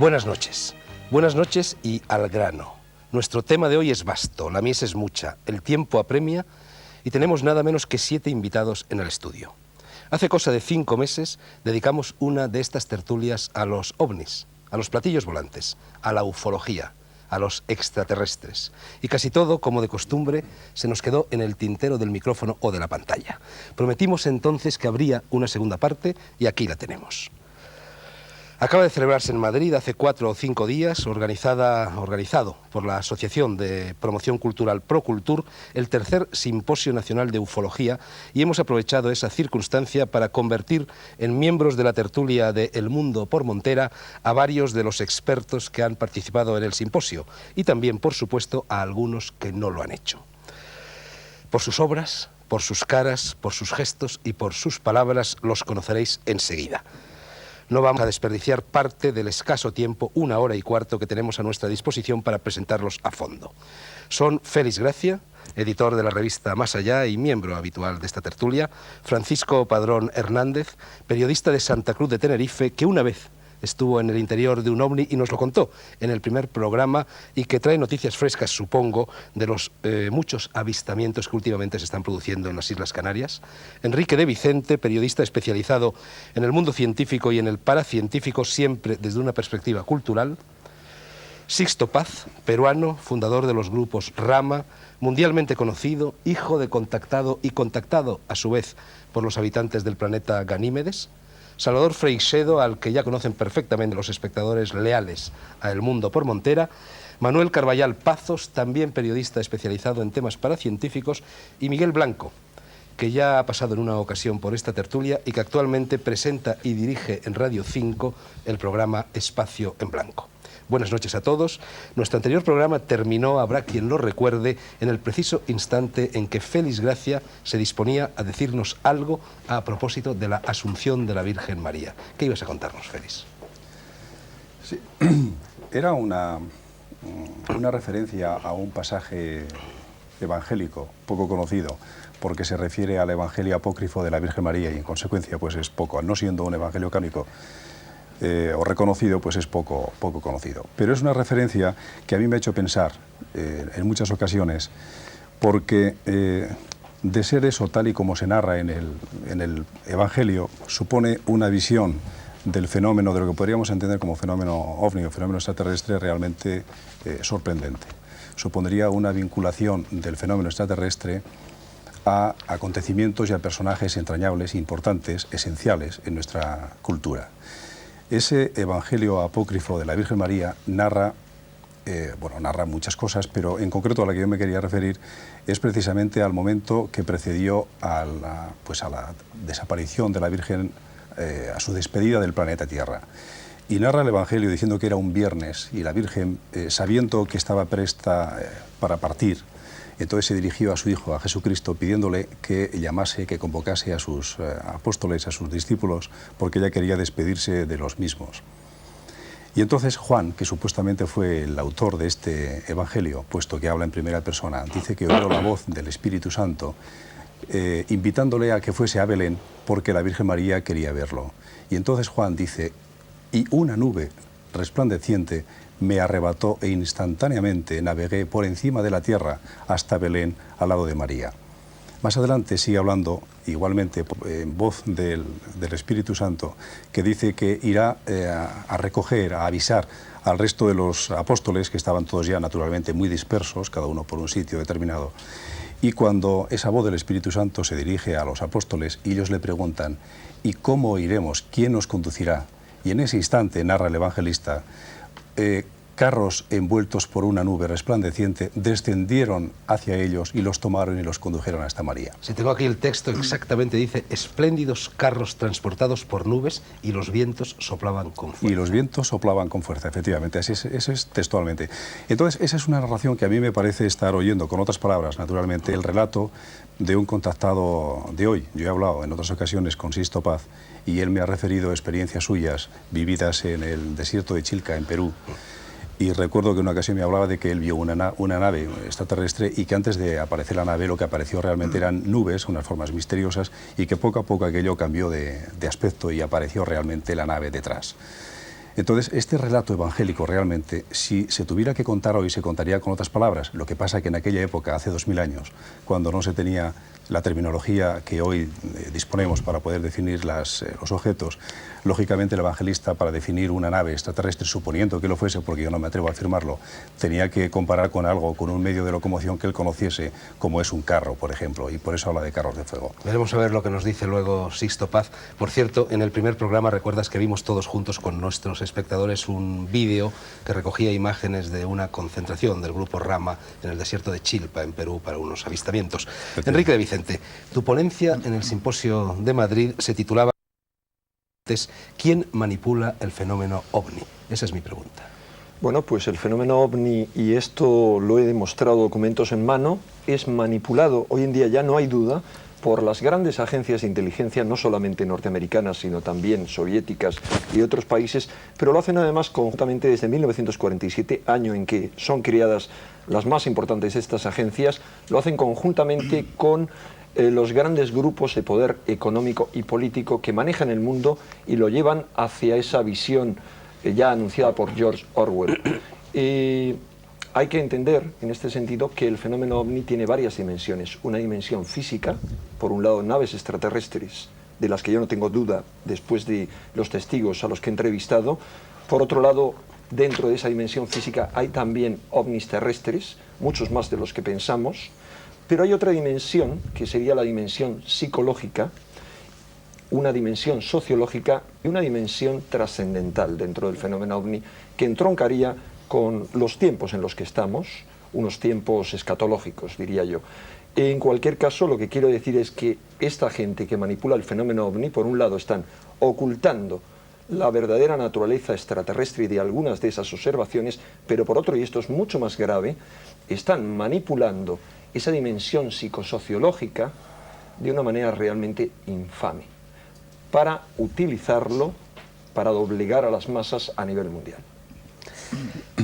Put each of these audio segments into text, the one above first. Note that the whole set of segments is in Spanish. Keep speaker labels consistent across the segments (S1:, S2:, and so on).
S1: Buenas noches y al grano. Nuestro tema de hoy es vasto, la mies es mucha, el tiempo apremia y tenemos nada menos que 7 invitados en el estudio. Hace cosa de 5 meses dedicamos una de estas tertulias a los ovnis, a los platillos volantes, a la ufología, a los extraterrestres. Y casi todo, como de costumbre, se nos quedó en el tintero del micrófono o de la pantalla. Prometimos entonces que habría una segunda parte y aquí la tenemos. Acaba de celebrarse en Madrid hace 4 o 5 días, organizado por la Asociación de Promoción Cultural Procultur, el tercer Simposio Nacional de Ufología, y hemos aprovechado esa circunstancia para convertir en miembros de la tertulia de El Mundo por Montera a varios de los expertos que han participado en el simposio, y también, por supuesto, a algunos que no lo han hecho. Por sus obras, por sus caras, por sus gestos y por sus palabras los conoceréis enseguida. No vamos a desperdiciar parte del escaso tiempo, 1 hora y cuarto, que tenemos a nuestra disposición para presentarlos a fondo. Son Félix Gracia, editor de la revista Más Allá y miembro habitual de esta tertulia; Francisco Padrón Hernández, periodista de Santa Cruz de Tenerife, que una vez estuvo en el interior de un ovni y nos lo contó en el primer programa, y que trae noticias frescas, supongo, de los muchos avistamientos que últimamente se están produciendo en las Islas Canarias; Enrique de Vicente, periodista especializado en el mundo científico y en el paracientífico, siempre desde una perspectiva cultural; Sixto Paz, peruano, fundador de los grupos Rama, mundialmente conocido, hijo de contactado y contactado a su vez por los habitantes del planeta Ganímedes; Salvador Freixedo, al que ya conocen perfectamente los espectadores leales a El Mundo por Montera; Manuel Carballal Pazos, también periodista especializado en temas paracientíficos; y Miguel Blanco, que ya ha pasado en una ocasión por esta tertulia y que actualmente presenta y dirige en Radio 5 el programa Espacio en Blanco. Buenas noches a todos. Nuestro anterior programa terminó, habrá quien lo recuerde, en el preciso instante en que Félix Gracia se disponía a decirnos algo a propósito de la Asunción de la Virgen María. ¿Qué ibas a contarnos, Félix?
S2: Sí, era una referencia a un pasaje evangélico poco conocido, porque se refiere al Evangelio apócrifo de la Virgen María y en consecuencia pues es poco, no siendo un evangelio canónico o reconocido, pues es poco conocido. Pero es una referencia que a mí me ha hecho pensar en muchas ocasiones, porque de ser eso tal y como se narra en el Evangelio, supone una visión del fenómeno, de lo que podríamos entender como fenómeno ovni o fenómeno extraterrestre, realmente sorprendente. Supondría una vinculación del fenómeno extraterrestre a acontecimientos y a personajes entrañables, importantes, esenciales en nuestra cultura. Ese Evangelio apócrifo de la Virgen María narra muchas cosas, pero en concreto a la que yo me quería referir es precisamente al momento que precedió a la desaparición de la Virgen, a su despedida del planeta Tierra. Y narra el Evangelio diciendo que era un viernes y la Virgen, sabiendo que estaba presta para partir, entonces se dirigió a su Hijo, a Jesucristo, pidiéndole que llamase, que convocase a sus apóstoles, a sus discípulos, porque ella quería despedirse de los mismos. Y entonces Juan, que supuestamente fue el autor de este Evangelio, puesto que habla en primera persona, dice que oyó la voz del Espíritu Santo, invitándole a que fuese a Belén, porque la Virgen María quería verlo. Y entonces Juan dice, y una nube resplandeciente me arrebató e instantáneamente navegué por encima de la tierra hasta Belén, al lado de María. Más adelante sigue hablando, igualmente en voz del Espíritu Santo, que dice que irá a recoger, a avisar al resto de los apóstoles, que estaban todos ya naturalmente muy dispersos, cada uno por un sitio determinado. Y cuando esa voz del Espíritu Santo se dirige a los apóstoles, ellos le preguntan, ¿y cómo iremos? ¿Quién nos conducirá? Y en ese instante, narra el evangelista, carros envueltos por una nube resplandeciente descendieron hacia ellos y los tomaron y los condujeron hasta María.
S1: Si tengo aquí el texto, exactamente dice, espléndidos carros transportados por nubes y los vientos soplaban con fuerza.
S2: Y los vientos soplaban con fuerza, efectivamente, eso es textualmente. Entonces, esa es una narración que a mí me parece estar oyendo, con otras palabras, naturalmente, el relato de un contactado de hoy. Yo he hablado en otras ocasiones con Sixto Paz y él me ha referido experiencias suyas vividas en el desierto de Chilca, en Perú. Y recuerdo que en una ocasión me hablaba de que él vio una nave extraterrestre y que antes de aparecer la nave lo que apareció realmente eran nubes, unas formas misteriosas, y que poco a poco aquello cambió de aspecto y apareció realmente la nave detrás. Entonces, este relato evangélico realmente, si se tuviera que contar hoy, se contaría con otras palabras. Lo que pasa que en aquella época, hace 2000 años, cuando no se tenía la terminología que hoy disponemos para poder definir los objetos, lógicamente el evangelista, para definir una nave extraterrestre, suponiendo que lo fuese, porque yo no me atrevo a afirmarlo, tenía que comparar con algo, con un medio de locomoción que él conociese, como es un carro, por ejemplo, y por eso habla de carros de fuego.
S1: Veremos a ver lo que nos dice luego Sixto Paz. Por cierto, en el primer programa recuerdas que vimos todos juntos con nuestros espectadores un vídeo que recogía imágenes de una concentración del grupo Rama en el desierto de Chilpa, en Perú, para unos avistamientos. Enrique de Vicente, tu ponencia en el Simposio de Madrid se titulaba ¿Quién manipula el fenómeno OVNI? Esa es mi pregunta.
S3: Bueno, pues el fenómeno OVNI, y esto lo he demostrado documentos en mano, es manipulado, hoy en día ya no hay duda, por las grandes agencias de inteligencia, no solamente norteamericanas, sino también soviéticas y otros países, pero lo hacen además conjuntamente desde 1947, año en que son creadas las más importantes de estas agencias, lo hacen conjuntamente con los grandes grupos de poder económico y político que manejan el mundo y lo llevan hacia esa visión ya anunciada por George Orwell. Hay que entender, en este sentido, que el fenómeno OVNI tiene varias dimensiones. Una dimensión física, por un lado naves extraterrestres, de las que yo no tengo duda después de los testigos a los que he entrevistado. Por otro lado, dentro de esa dimensión física hay también ovnis terrestres, muchos más de los que pensamos. Pero hay otra dimensión, que sería la dimensión psicológica, una dimensión sociológica y una dimensión trascendental dentro del fenómeno OVNI, que entroncaría con los tiempos en los que estamos, unos tiempos escatológicos, diría yo. En cualquier caso, lo que quiero decir es que esta gente que manipula el fenómeno OVNI, por un lado, están ocultando la verdadera naturaleza extraterrestre de algunas de esas observaciones, pero por otro, y esto es mucho más grave, están manipulando esa dimensión psicosociológica de una manera realmente infame, para utilizarlo para doblegar a las masas a nivel mundial.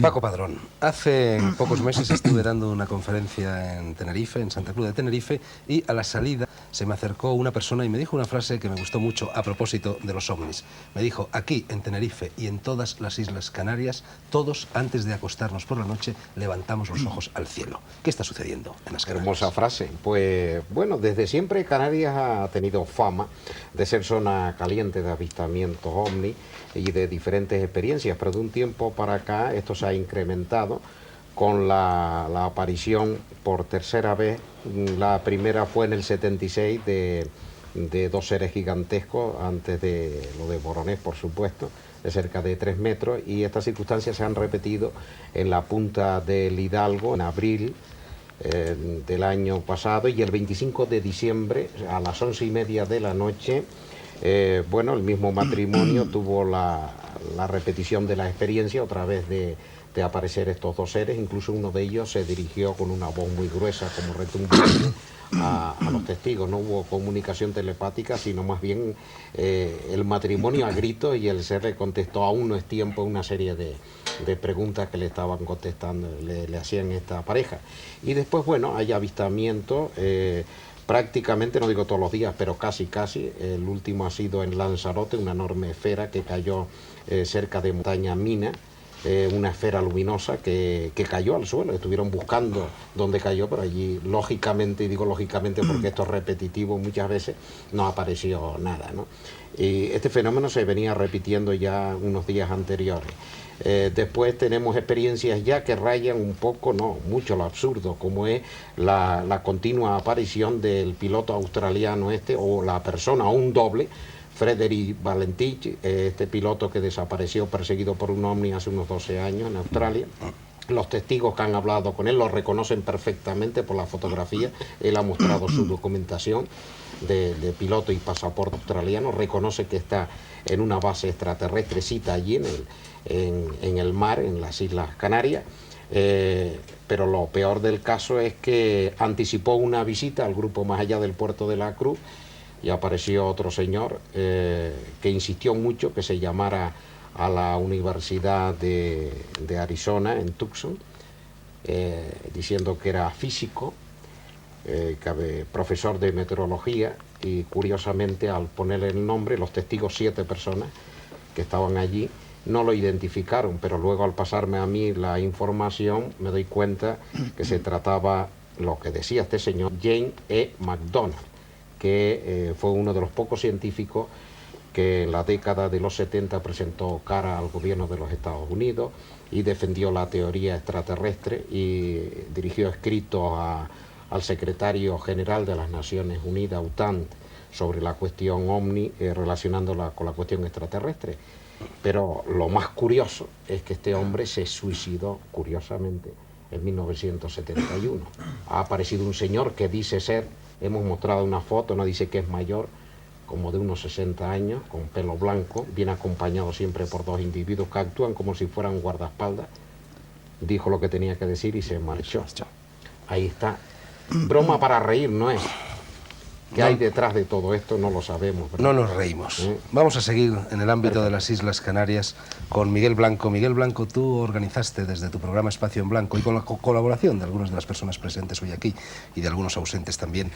S1: Paco Padrón, hace pocos meses estuve dando una conferencia en Tenerife, en Santa Cruz de Tenerife, y a la salida se me acercó una persona y me dijo una frase que me gustó mucho a propósito de los ovnis. Me dijo, aquí en Tenerife y en todas las Islas Canarias, todos antes de acostarnos por la noche levantamos los ojos al cielo. ¿Qué está sucediendo en las Canarias?
S4: Hermosa frase. Pues bueno, desde siempre Canarias ha tenido fama de ser zona caliente de avistamientos ovni y de diferentes experiencias, pero de un tiempo para acá esto se ha incrementado con la aparición por tercera vez. La primera fue en el 76 de dos seres gigantescos, antes de lo de Voronezh, por supuesto, de cerca de 3 metros, y estas circunstancias se han repetido en la punta del Hidalgo en abril del año pasado, y el 25 de diciembre a las 11:30 de la noche, bueno, el mismo matrimonio tuvo la repetición de la experiencia otra vez de aparecer estos dos seres. Incluso uno de ellos se dirigió con una voz muy gruesa, como retumbante, a los testigos. No hubo comunicación telepática, sino más bien el matrimonio a gritos, y el ser le contestó: aún no es tiempo, una serie de preguntas que le estaban contestando, le hacían esta pareja. Y después, bueno, hay avistamientos prácticamente, no digo todos los días, pero casi. El último ha sido en Lanzarote, una enorme esfera que cayó cerca de Montaña Mina, una esfera luminosa que cayó al suelo. Estuvieron buscando dónde cayó, pero allí, lógicamente, y digo lógicamente porque esto es repetitivo muchas veces, no apareció nada, ¿no? Y este fenómeno se venía repitiendo ya unos días anteriores. Después tenemos experiencias ya que rayan un poco, no mucho, lo absurdo, como es la continua aparición del piloto australiano o la persona, o un doble, Frederick Valentich, este piloto que desapareció perseguido por un ovni hace unos 12 años en Australia. Los testigos que han hablado con él lo reconocen perfectamente por la fotografía. Él ha mostrado su documentación de piloto y pasaporte australiano. Reconoce que está en una base extraterrestre, cita allí en el mar, en las Islas Canarias. Pero lo peor del caso es que anticipó una visita al grupo más allá del puerto de la Cruz, y apareció otro señor que insistió mucho que se llamara a la Universidad de Arizona, en Tucson, diciendo que era físico, profesor de meteorología, y curiosamente, al ponerle el nombre, los testigos, 7 personas que estaban allí, no lo identificaron, pero luego al pasarme a mí la información me doy cuenta que se trataba, lo que decía este señor, James E. McDonald, que fue uno de los pocos científicos que en la década de los 70 presentó cara al gobierno de los Estados Unidos y defendió la teoría extraterrestre y dirigió escritos al secretario general de las Naciones Unidas, UTAN, sobre la cuestión OVNI, relacionándola con la cuestión extraterrestre. Pero lo más curioso es que este hombre se suicidó, curiosamente, en 1971. Ha aparecido un señor que dice ser, hemos mostrado una foto, no dice que es mayor, como de unos 60 años, con pelo blanco, viene acompañado siempre por dos individuos que actúan como si fueran guardaespaldas. Dijo lo que tenía que decir y se marchó. Ahí está. Broma para reír no es. ¿Qué hay detrás de todo esto? No lo sabemos, ¿verdad?
S1: No nos reímos. Vamos a seguir en el ámbito de las Islas Canarias con Miguel Blanco. Miguel Blanco, tú organizaste desde tu programa Espacio en Blanco y con la colaboración de algunas de las personas presentes hoy aquí y de algunos ausentes también,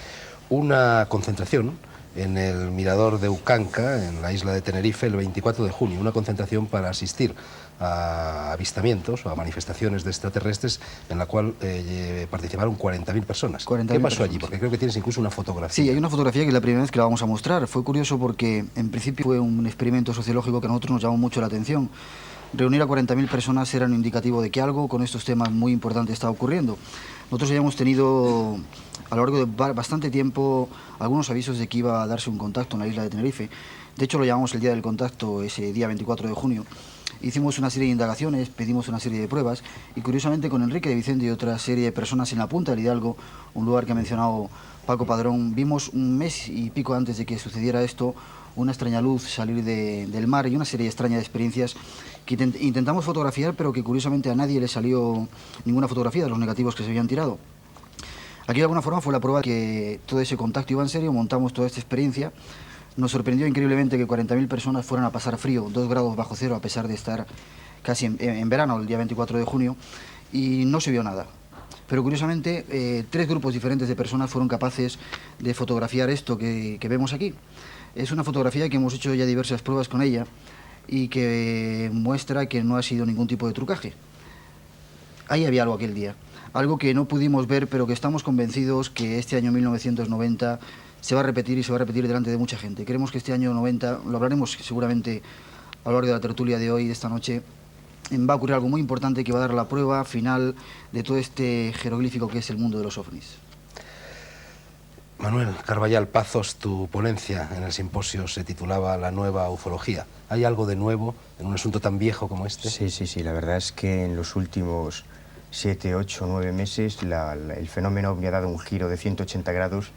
S1: una concentración en el mirador de Ucanca, en la isla de Tenerife, el 24 de junio. Una concentración para asistir a avistamientos o a manifestaciones de extraterrestres en la cual participaron 40.000 personas.
S5: 40.000
S1: ¿Qué pasó
S5: personas.
S1: allí? Porque creo que tienes incluso una fotografía.
S5: Sí, hay una fotografía que es la primera vez que la vamos a mostrar. Fue curioso porque en principio fue un experimento sociológico que a nosotros nos llamó mucho la atención. Reunir a 40.000 personas era un indicativo de que algo con estos temas muy importantes estaba ocurriendo. Nosotros ya hemos tenido a lo largo de bastante tiempo algunos avisos de que iba a darse un contacto en la isla de Tenerife. De hecho, lo llamamos el día del contacto, ese día 24 de junio. Hicimos una serie de indagaciones, pedimos una serie de pruebas y curiosamente con Enrique de Vicente y otra serie de personas en la Punta del Hidalgo, un lugar que ha mencionado Paco Padrón, vimos un mes y pico antes de que sucediera esto una extraña luz salir del mar y una serie extraña de experiencias que intentamos fotografiar, pero que curiosamente a nadie le salió ninguna fotografía de los negativos que se habían tirado. Aquí de alguna forma fue la prueba que todo ese contacto iba en serio, montamos toda esta experiencia. Nos sorprendió increíblemente que 40.000 personas fueran a pasar frío, 2 grados bajo cero, a pesar de estar casi en verano, el día 24 de junio, y no se vio nada. Pero curiosamente, 3 grupos diferentes de personas fueron capaces de fotografiar esto que vemos aquí. Es una fotografía que hemos hecho ya diversas pruebas con ella y que muestra que no ha sido ningún tipo de trucaje. Ahí había algo aquel día, algo que no pudimos ver, pero que estamos convencidos que este año 1990 se va a repetir y se va a repetir delante de mucha gente. Creemos que este año 90, lo hablaremos seguramente a lo largo de la tertulia de hoy, de esta noche, va a ocurrir algo muy importante que va a dar la prueba final de todo este jeroglífico que es el mundo de los ovnis.
S1: Manuel Carballal Pazos, tu ponencia en el simposio se titulaba La nueva ufología. ¿Hay algo de nuevo en un asunto tan viejo como este?
S6: Sí, la verdad es que en los últimos 7, 8, 9 meses el fenómeno ovni ha dado un giro de 180 grados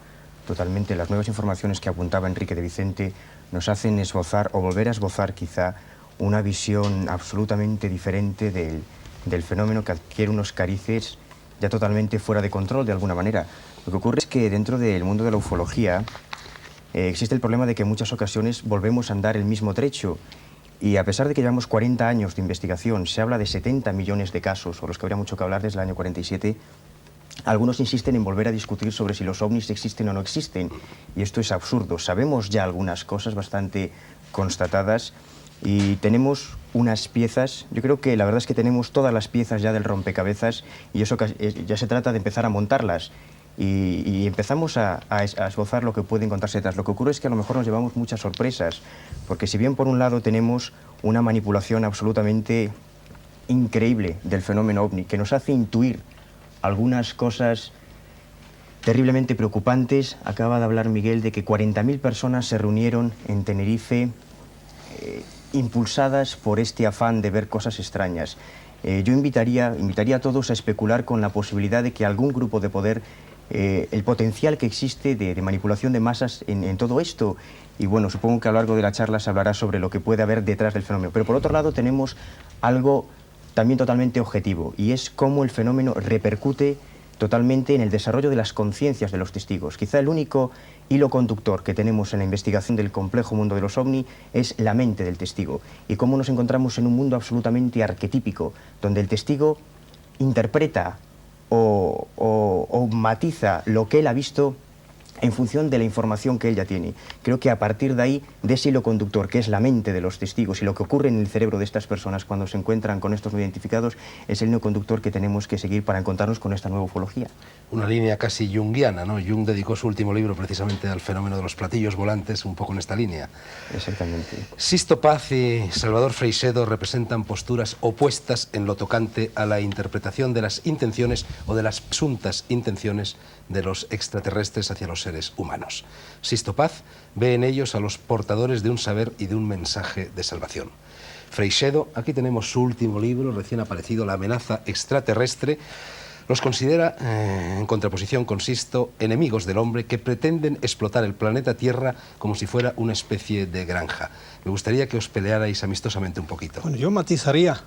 S6: totalmente. Las nuevas informaciones que apuntaba Enrique de Vicente nos hacen esbozar o volver a esbozar quizá una visión absolutamente diferente del fenómeno, que adquiere unos carices ya totalmente fuera de control de alguna manera. Lo que ocurre es que dentro del mundo de la ufología existe el problema de que en muchas ocasiones volvemos a andar el mismo trecho. Y a pesar de que llevamos 40 años de investigación, se habla de 70 millones de casos, o los que habría mucho que hablar desde el año 47, algunos insisten en volver a discutir sobre si los ovnis existen o no existen. Y esto es absurdo. Sabemos ya algunas cosas bastante constatadas y tenemos unas piezas. Yo creo que la verdad es que tenemos todas las piezas ya del rompecabezas y eso ya se trata de empezar a montarlas. Y empezamos a esbozar lo que puede encontrarse detrás. Lo que ocurre es que a lo mejor nos llevamos muchas sorpresas, porque si bien por un lado tenemos una manipulación absolutamente increíble del fenómeno ovni, que nos hace intuir algunas cosas terriblemente preocupantes. Acaba de hablar Miguel de que 40.000 personas se reunieron en Tenerife impulsadas por este afán de ver cosas extrañas. Yo invitaría a todos a especular con la posibilidad de que algún grupo de poder, el potencial que existe de manipulación de masas en todo esto. Y bueno, supongo que a lo largo de la charla se hablará sobre lo que puede haber detrás del fenómeno. Pero por otro lado tenemos algo también totalmente objetivo, y es cómo el fenómeno repercute totalmente en el desarrollo de las conciencias de los testigos. Quizá el único hilo conductor que tenemos en la investigación del complejo mundo de los ovni es la mente del testigo, y cómo nos encontramos en un mundo absolutamente arquetípico, donde el testigo interpreta o matiza lo que él ha visto en función de la información que él ya tiene. Creo que a partir de ahí, de ese hilo conductor, que es la mente de los testigos y lo que ocurre en el cerebro de estas personas cuando se encuentran con estos no identificados, es el hilo conductor que tenemos que seguir para encontrarnos con esta nueva ufología.
S1: Una línea casi junguiana, ¿no? Jung dedicó su último libro precisamente al fenómeno de los platillos volantes, un poco en esta línea.
S6: Exactamente.
S1: Sisto Paz y Salvador Freixedo representan posturas opuestas en lo tocante a la interpretación de las intenciones o de las presuntas intenciones de los extraterrestres hacia los seres humanos. Sisto Paz ve en ellos a los portadores de un saber y de un mensaje de salvación. Freixedo, aquí tenemos su último libro, recién aparecido, La amenaza extraterrestre. Los considera, en contraposición con Sisto, enemigos del hombre que pretenden explotar el planeta Tierra como si fuera una especie de granja. Me gustaría que os pelearais amistosamente un poquito.
S7: Bueno, yo matizaría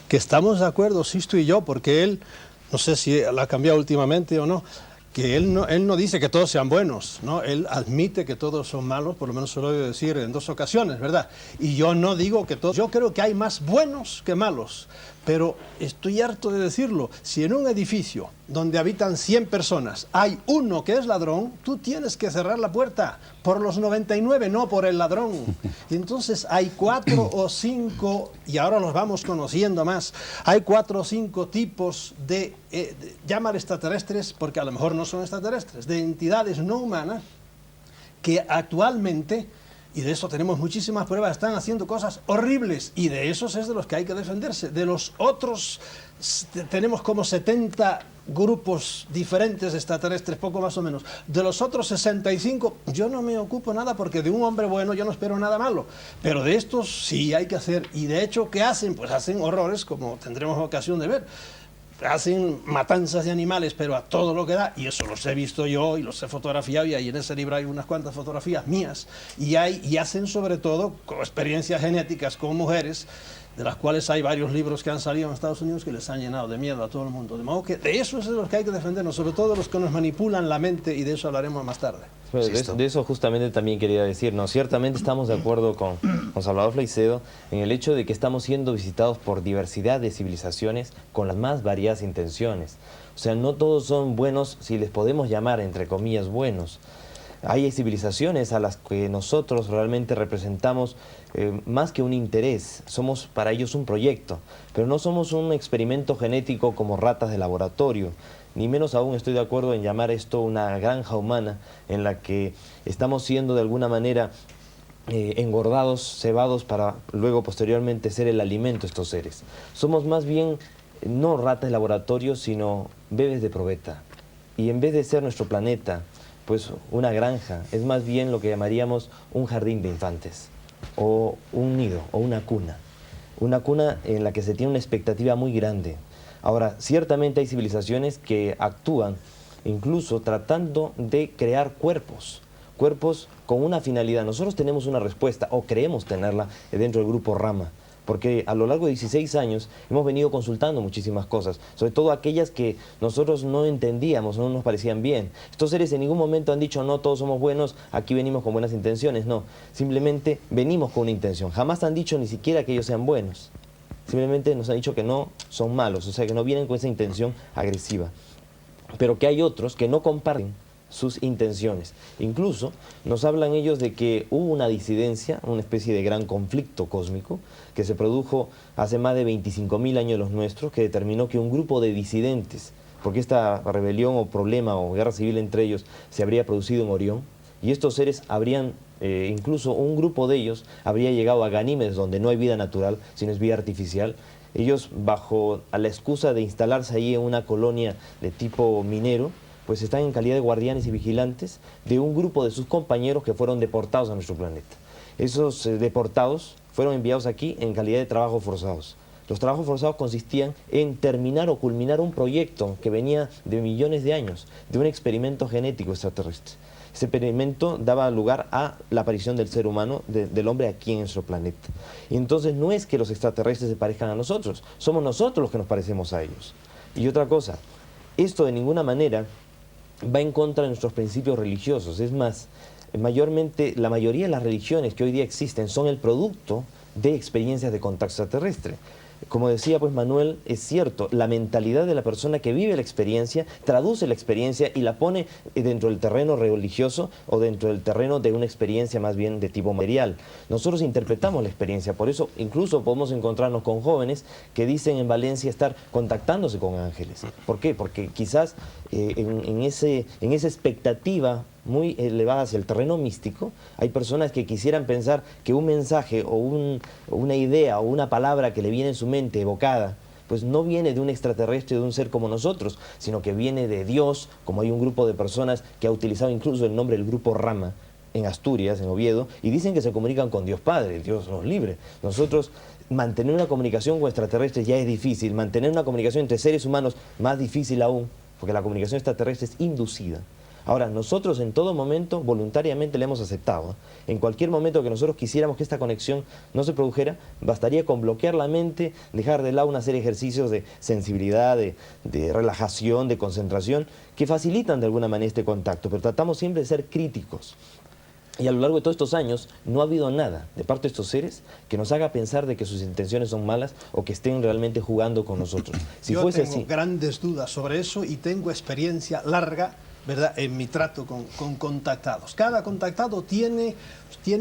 S7: que estamos de acuerdo, Sisto y yo, porque él, no sé si la ha cambiado últimamente o no, que él no dice que todos sean buenos, ¿no? Él admite que todos son malos, por lo menos se lo he oído decir en 2 ocasiones, ¿verdad? Y yo no digo que todos, yo creo que hay más buenos que malos, pero estoy harto de decirlo, si en un edificio donde habitan 100 personas hay uno que es ladrón, tú tienes que cerrar la puerta por los 99, no por el ladrón. Y entonces hay 4 o 5, y ahora los vamos conociendo más, hay 4 o 5 tipos de llamar extraterrestres, porque a lo mejor no son extraterrestres, de entidades no humanas que actualmente, y de eso tenemos muchísimas pruebas, están haciendo cosas horribles, y de esos es de los que hay que defenderse. De los otros tenemos como 70 grupos diferentes de extraterrestres, poco más o menos. De los otros 65 yo no me ocupo nada, porque de un hombre bueno yo no espero nada malo, pero de estos sí hay que hacer. Y de hecho, ¿qué hacen? Pues hacen horrores, como tendremos ocasión de ver. Hacen matanzas de animales, pero a todo lo que da, y eso los he visto yo y los he fotografiado, y ahí en ese libro hay unas cuantas fotografías mías, y hacen sobre todo con experiencias genéticas con mujeres, de las cuales hay varios libros que han salido en Estados Unidos que les han llenado de miedo a todo el mundo. De modo que de eso es de los que hay que defendernos, sobre todo de los que nos manipulan la mente, y de eso hablaremos más tarde.
S8: Bueno, de eso justamente también quería decir, ¿no? Ciertamente estamos de acuerdo con Salvador Freixedo en el hecho de que estamos siendo visitados por diversidad de civilizaciones con las más variadas intenciones. O sea, no todos son buenos, si les podemos llamar entre comillas buenos. Hay civilizaciones a las que nosotros realmente representamos más que un interés, somos para ellos un proyecto, pero no somos un experimento genético como ratas de laboratorio, ni menos aún estoy de acuerdo en llamar esto una granja humana en la que estamos siendo de alguna manera engordados, cebados para luego posteriormente ser el alimento de estos seres. Somos más bien no ratas de laboratorio, sino bebés de probeta, y en vez de ser nuestro planeta pues una granja, es más bien lo que llamaríamos un jardín de infantes, o un nido, o una cuna en la que se tiene una expectativa muy grande. Ahora, ciertamente hay civilizaciones que actúan incluso tratando de crear cuerpos con una finalidad. Nosotros tenemos una respuesta, o creemos tenerla, dentro del grupo Rama, porque a lo largo de 16 años hemos venido consultando muchísimas cosas, sobre todo aquellas que nosotros no entendíamos, no nos parecían bien. Estos seres en ningún momento han dicho, no, todos somos buenos, aquí venimos con buenas intenciones, no. Simplemente venimos con una intención. Jamás han dicho ni siquiera que ellos sean buenos. Simplemente nos han dicho que no son malos, o sea, que no vienen con esa intención agresiva. Pero que hay otros que no comparten sus intenciones. Incluso nos hablan ellos de que hubo una disidencia, una especie de gran conflicto cósmico que se produjo hace más de 25.000 años de los nuestros, que determinó que un grupo de disidentes, porque esta rebelión o problema o guerra civil entre ellos se habría producido en Orión, y estos seres habrían, incluso un grupo de ellos habría llegado a Ganímedes, donde no hay vida natural, sino es vida artificial. Ellos, bajo a la excusa de instalarse allí en una colonia de tipo minero, pues están en calidad de guardianes y vigilantes de un grupo de sus compañeros que fueron deportados a nuestro planeta. Esos deportados fueron enviados aquí en calidad de trabajos forzados. Los trabajos forzados consistían en terminar o culminar un proyecto que venía de millones de años, de un experimento genético extraterrestre. Ese experimento daba lugar a la aparición del ser humano, del hombre aquí en nuestro planeta. Y entonces no es que los extraterrestres se parezcan a nosotros, somos nosotros los que nos parecemos a ellos. Y otra cosa, esto de ninguna manera va en contra de nuestros principios religiosos. Es más, mayormente, la mayoría de las religiones que hoy día existen son el producto de experiencias de contacto extraterrestre. como decía pues Manuel, es cierto, la mentalidad de la persona que vive la experiencia, traduce la experiencia y la pone dentro del terreno religioso o dentro del terreno de una experiencia más bien de tipo material. Nosotros interpretamos la experiencia, por eso incluso podemos encontrarnos con jóvenes que dicen en Valencia estar contactándose con ángeles. ¿Por qué? Porque quizás en esa expectativa muy elevada hacia el terreno místico, hay personas que quisieran pensar que un mensaje o una idea o una palabra que le viene en su mente evocada, pues no viene de un extraterrestre, de un ser como nosotros, sino que viene de Dios, como hay un grupo de personas que ha utilizado incluso el nombre del grupo Rama en Asturias, en Oviedo, y dicen que se comunican con Dios Padre, Dios nos libre. Nosotros mantener una comunicación con extraterrestres ya es difícil, mantener una comunicación entre seres humanos más difícil aún, porque la comunicación extraterrestre es inducida. Ahora, nosotros en todo momento voluntariamente le hemos aceptado. En cualquier momento que nosotros quisiéramos que esta conexión no se produjera, bastaría con bloquear la mente, dejar de lado una serie de ejercicios de sensibilidad, de relajación, de concentración, que facilitan de alguna manera este contacto, pero tratamos siempre de ser críticos. Y a lo largo de todos estos años no ha habido nada de parte de estos seres que nos haga pensar de que sus intenciones son malas o que estén realmente jugando con nosotros. Si
S7: Yo
S8: fuese
S7: tengo
S8: así,
S7: grandes dudas sobre eso y tengo experiencia larga, ¿verdad?, en mi trato con contactados. Cada contactado tiene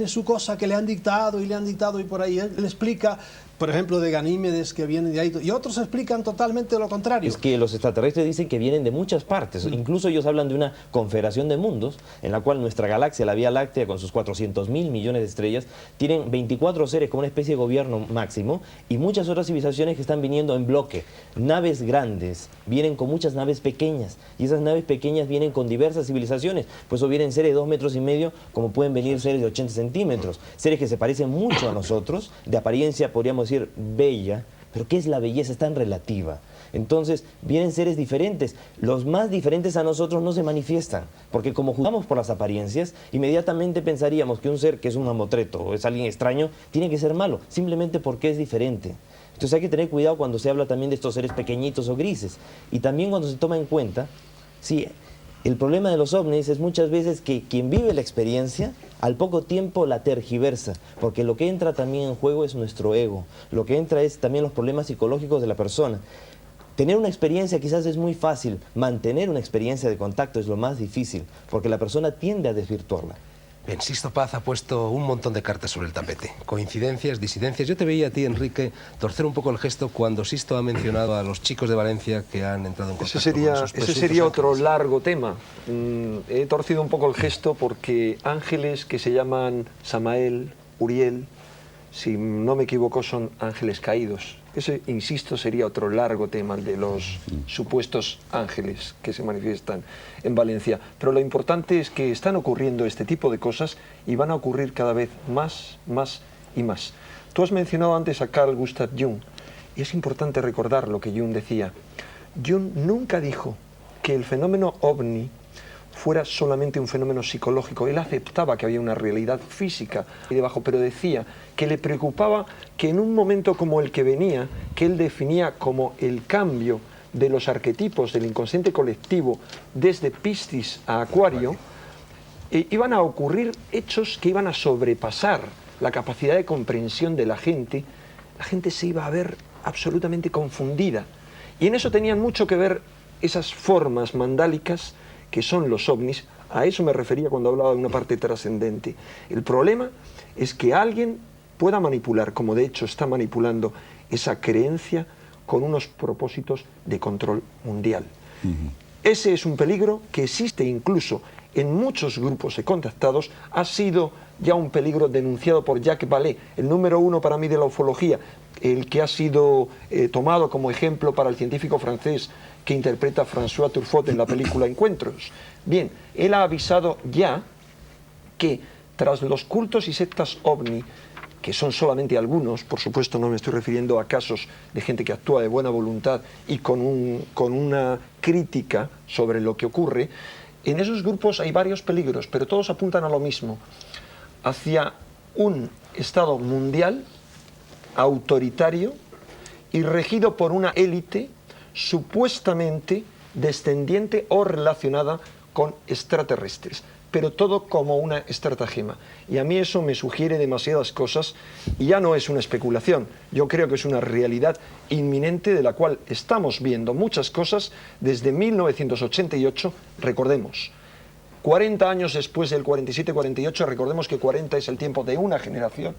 S7: su cosa que le han dictado y por ahí él explica, por ejemplo, de Ganímedes que viene de ahí, y otros explican totalmente lo contrario.
S8: es que los extraterrestres dicen que vienen de muchas partes. Incluso ellos hablan de una confederación de mundos en la cual nuestra galaxia, la Vía Láctea, con sus 400.000 millones de estrellas, tienen 24 seres como una especie de gobierno máximo y muchas otras civilizaciones que están viniendo en bloque. Naves grandes, vienen con muchas naves pequeñas y esas naves pequeñas vienen con diversas civilizaciones. Pues o vienen seres de 2,5 metros como pueden venir seres de 80 centímetros. Seres que se parecen mucho a nosotros, de apariencia podríamos decir bella, pero ¿qué es la belleza? Es tan relativa. Entonces vienen seres diferentes. Los más diferentes a nosotros no se manifiestan, porque como juzgamos por las apariencias, inmediatamente pensaríamos que un ser que es un mamotreto o es alguien extraño tiene que ser malo, simplemente porque es diferente. Entonces hay que tener cuidado cuando se habla también de estos seres pequeñitos o grises. Y también cuando se toma en cuenta, sí, el problema de los ovnis es muchas veces que quien vive la experiencia al poco tiempo la tergiversa, porque lo que entra también en juego es nuestro ego, lo que entra es también los problemas psicológicos de la persona. Tener una experiencia quizás es muy fácil, mantener una experiencia de contacto es lo más difícil, porque la persona tiende a desvirtuarla.
S1: Bien, Sixto Paz ha puesto un montón de cartas sobre el tapete. Coincidencias, disidencias. Yo te veía a ti, Enrique, torcer un poco el gesto cuando Sixto ha mencionado a los chicos de Valencia que han entrado en contacto con esos
S3: Ese sería
S1: presuntos
S3: otro
S1: ángeles.
S3: largo tema. He torcido un poco el gesto porque ángeles que se llaman Samael, Uriel, si no me equivoco, son ángeles caídos. Ese, insisto, sería otro largo tema, el de los supuestos ángeles que se manifiestan en Valencia. Pero lo importante es que están ocurriendo este tipo de cosas y van a ocurrir cada vez más y más. Tú has mencionado antes a Carl Gustav Jung, y es importante recordar lo que Jung decía. Jung nunca dijo que el fenómeno ovni fuera solamente un fenómeno psicológico. Él aceptaba que había una realidad física ahí debajo, pero decía que le preocupaba que en un momento como el que venía, que él definía como el cambio de los arquetipos del inconsciente colectivo desde Piscis a Acuario, iban a ocurrir hechos que iban a sobrepasar la capacidad de comprensión de la gente se iba a ver absolutamente confundida. Y en eso tenían mucho que ver esas formas mandálicas que son los ovnis. A eso me refería cuando hablaba de una parte trascendente. El problema es que alguien pueda manipular, como de hecho está manipulando, esa creencia con unos propósitos de control mundial. Ese es un peligro que existe incluso en muchos grupos de contactados. Ha sido ya un peligro denunciado por Jacques Vallée, el número 1 para mí de la ufología, el que ha sido tomado como ejemplo para el científico francés que interpreta a François Truffaut en la película Encuentros. Bien, él ha avisado ya que tras los cultos y sectas ovni, que son solamente algunos, por supuesto no me estoy refiriendo a casos de gente que actúa de buena voluntad y con una crítica sobre lo que ocurre, en esos grupos hay varios peligros, pero todos apuntan a lo mismo, hacia un Estado mundial autoritario y regido por una élite supuestamente descendiente o relacionada con extraterrestres, pero todo como una estratagema. Y a mí eso me sugiere demasiadas cosas y ya no es una especulación, yo creo que es una realidad inminente de la cual estamos viendo muchas cosas desde 1988, recordemos. 40 años después del 47-48, recordemos que 40 es el tiempo de una generación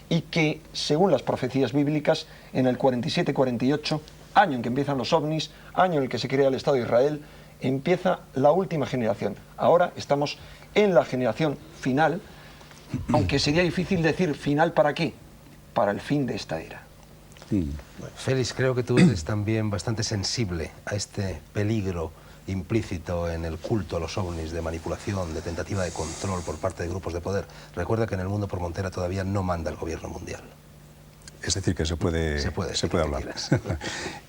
S3: y que, según las profecías bíblicas, en el 47-48, año en que empiezan los ovnis, año en el que se crea el Estado de Israel, empieza la última generación. Ahora estamos en la generación final, aunque sería difícil decir final para qué, para el fin de esta era.
S1: Félix, creo que tú eres también bastante sensible a este peligro implícito en el culto a los ovnis de manipulación, de tentativa de control por parte de grupos de poder. Recuerda que en el mundo por Montera todavía no manda el gobierno mundial.
S2: Es decir, que se puede hablar.
S1: Quieras.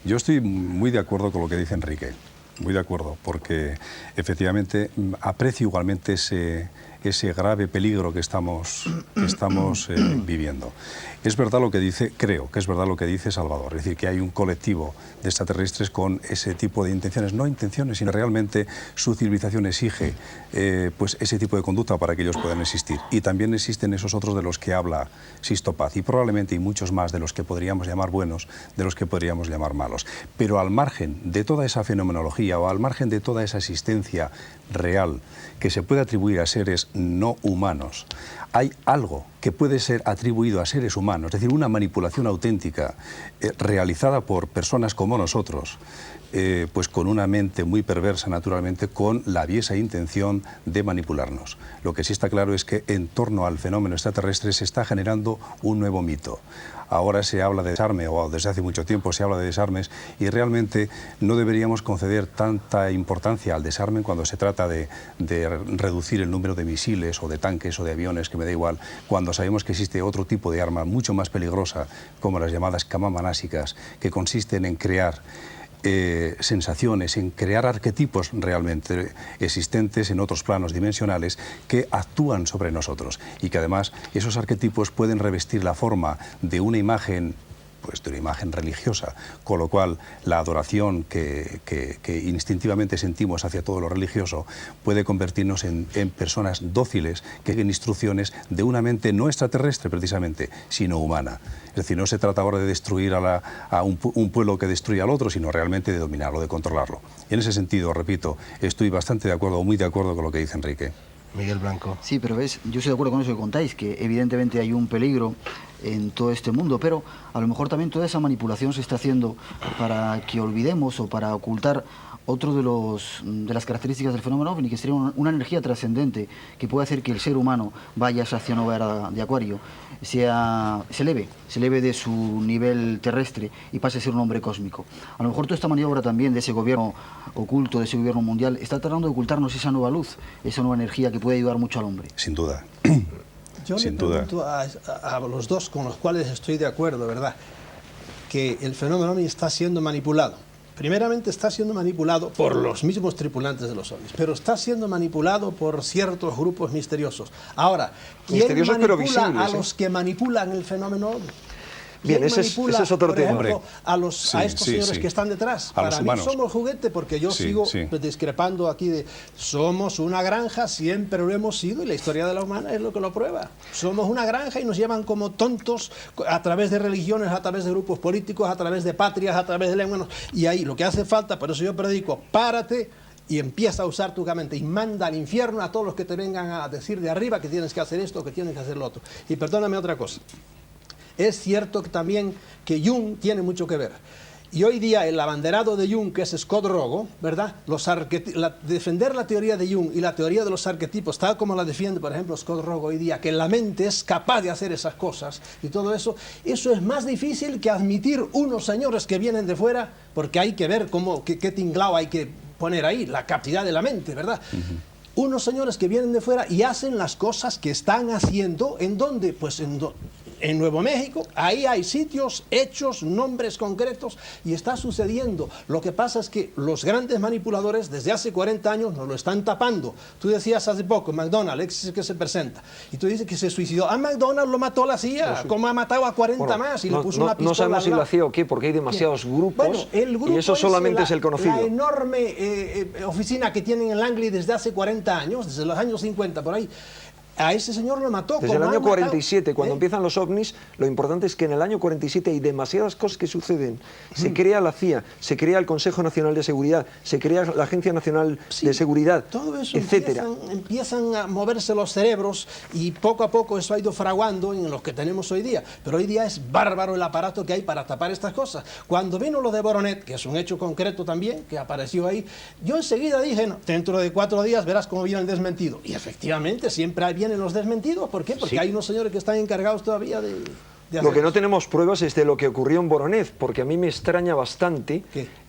S2: Yo estoy muy de acuerdo con lo que dice Enrique, muy de acuerdo, porque efectivamente aprecio igualmente ese grave peligro que estamos viviendo. Es verdad lo que dice, creo que es verdad lo que dice Salvador, es decir, que hay un colectivo de extraterrestres con ese tipo de intenciones, no intenciones, sino realmente su civilización exige pues ese tipo de conducta para que ellos puedan existir. Y también existen esos otros de los que habla Sisto Paz, y probablemente hay muchos más de los que podríamos llamar buenos, de los que podríamos llamar malos. Pero al margen de toda esa fenomenología o al margen de toda esa existencia real que se puede atribuir a seres no humanos, hay algo que puede ser atribuido a seres humanos, es decir, una manipulación auténtica realizada por personas como nosotros, pues con una mente muy perversa, naturalmente, con la aviesa intención de manipularnos. Lo que sí está claro es que en torno al fenómeno extraterrestre se está generando un nuevo mito. Ahora se habla de desarme, o desde hace mucho tiempo se habla de desarmes, y realmente no deberíamos conceder tanta importancia al desarme cuando se trata de reducir el número de misiles o de tanques o de aviones, que me da igual, cuando sabemos que existe otro tipo de arma mucho más peligrosa, como las llamadas camamanásicas, que consisten en crear sensaciones, en crear arquetipos realmente existentes en otros planos dimensionales que actúan sobre nosotros y que además esos arquetipos pueden revestir la forma de una imagen, pues de una imagen religiosa, con lo cual la adoración que instintivamente sentimos hacia todo lo religioso puede convertirnos en personas dóciles que den instrucciones de una mente no extraterrestre precisamente, sino humana. Es decir, no se trata ahora de destruir a un pueblo que destruye al otro, sino realmente de dominarlo, de controlarlo. Y en ese sentido, repito, estoy bastante de acuerdo, muy de acuerdo con lo que dice Enrique.
S1: Miguel Blanco.
S5: Sí, pero ves, yo estoy de acuerdo con eso que contáis, que evidentemente hay un peligro en todo este mundo, pero a lo mejor también toda esa manipulación se está haciendo para que olvidemos o para ocultar otro de las características del fenómeno OVNI, que sería una energía trascendente que puede hacer que el ser humano vaya hacia una nueva era de Acuario, se eleve de su nivel terrestre y pase a ser un hombre cósmico. A lo mejor toda esta maniobra también de ese gobierno oculto, de ese gobierno mundial, está tratando de ocultarnos esa nueva luz, esa nueva energía que puede ayudar mucho al hombre.
S2: Sin duda.
S7: Yo le pregunto a los dos con los cuales estoy de acuerdo, ¿verdad?, que el fenómeno OVNI está siendo manipulado. Primeramente está siendo manipulado por los mismos tripulantes de los ovnis, pero está siendo manipulado por ciertos grupos misteriosos. Ahora, ¿quién
S3: misteriosos, pero
S7: manipula
S3: visibles,
S7: a los que manipulan el fenómeno OVNI?
S3: Bien, ese es otro
S7: por
S3: tema.
S7: ejemplo, a estos señores que están detrás? Para mí somos juguete, porque yo sigo discrepando aquí de somos una granja, siempre lo hemos sido y la historia de la humana es lo que lo prueba. Somos una granja y nos llevan como tontos a través de religiones, a través de grupos políticos, a través de patrias, a través de lenguas. Y ahí lo que hace falta, por eso yo predico, párate y empieza a usar tu mente y manda al infierno a todos los que te vengan a decir de arriba que tienes que hacer esto, que tienes que hacer lo otro. Y perdóname otra cosa. Es cierto que también que Jung tiene mucho que ver. Y hoy día el abanderado de Jung, que es Scott Rogo, ¿verdad?, defender la teoría de Jung y la teoría de los arquetipos, tal como la defiende, por ejemplo, Scott Rogo hoy día, que la mente es capaz de hacer esas cosas y todo eso, eso es más difícil que admitir unos señores que vienen de fuera, porque hay que ver qué tinglao hay que poner ahí, la capacidad de la mente, ¿verdad? Unos señores que vienen de fuera y hacen las cosas que están haciendo, ¿en dónde? Pues en Nuevo México, ahí hay sitios, hechos, nombres concretos y está sucediendo. Lo que pasa es que los grandes manipuladores desde hace 40 años nos lo están tapando. Tú decías hace poco, McDonald's, es que se presenta, y tú dices que se suicidó. A McDonald's lo mató la CIA, como ha matado a 40 más y le puso una pistola.
S3: No sabemos si
S7: al
S3: lo
S7: lado.
S3: hacía o qué, porque hay demasiados grupos,
S7: Bueno, el grupo
S3: y eso solamente es el conocido.
S7: La enorme oficina que tienen en Langley desde hace 40 años, desde los años 50 por ahí, a ese señor lo mató.
S3: Desde el año 47, cuando empiezan los ovnis, lo importante es que en el año 47 hay demasiadas cosas que suceden. Se crea la CIA, se crea el Consejo Nacional de Seguridad, se crea la Agencia Nacional de Seguridad,
S7: todo eso
S3: etcétera.
S7: empiezan a moverse los cerebros y poco a poco eso ha ido fraguando en los que tenemos hoy día. Pero hoy día es bárbaro el aparato que hay para tapar estas cosas. Cuando vino lo de Voronet, que es un hecho concreto también, que apareció ahí, yo enseguida dije, no, dentro de 4 días verás cómo viene el desmentido. Y efectivamente siempre vienen los desmentidos. ¿Por qué? Porque hay unos señores que están encargados todavía de
S3: Lo que no tenemos pruebas es de lo que ocurrió en Voronezh, porque a mí me extraña bastante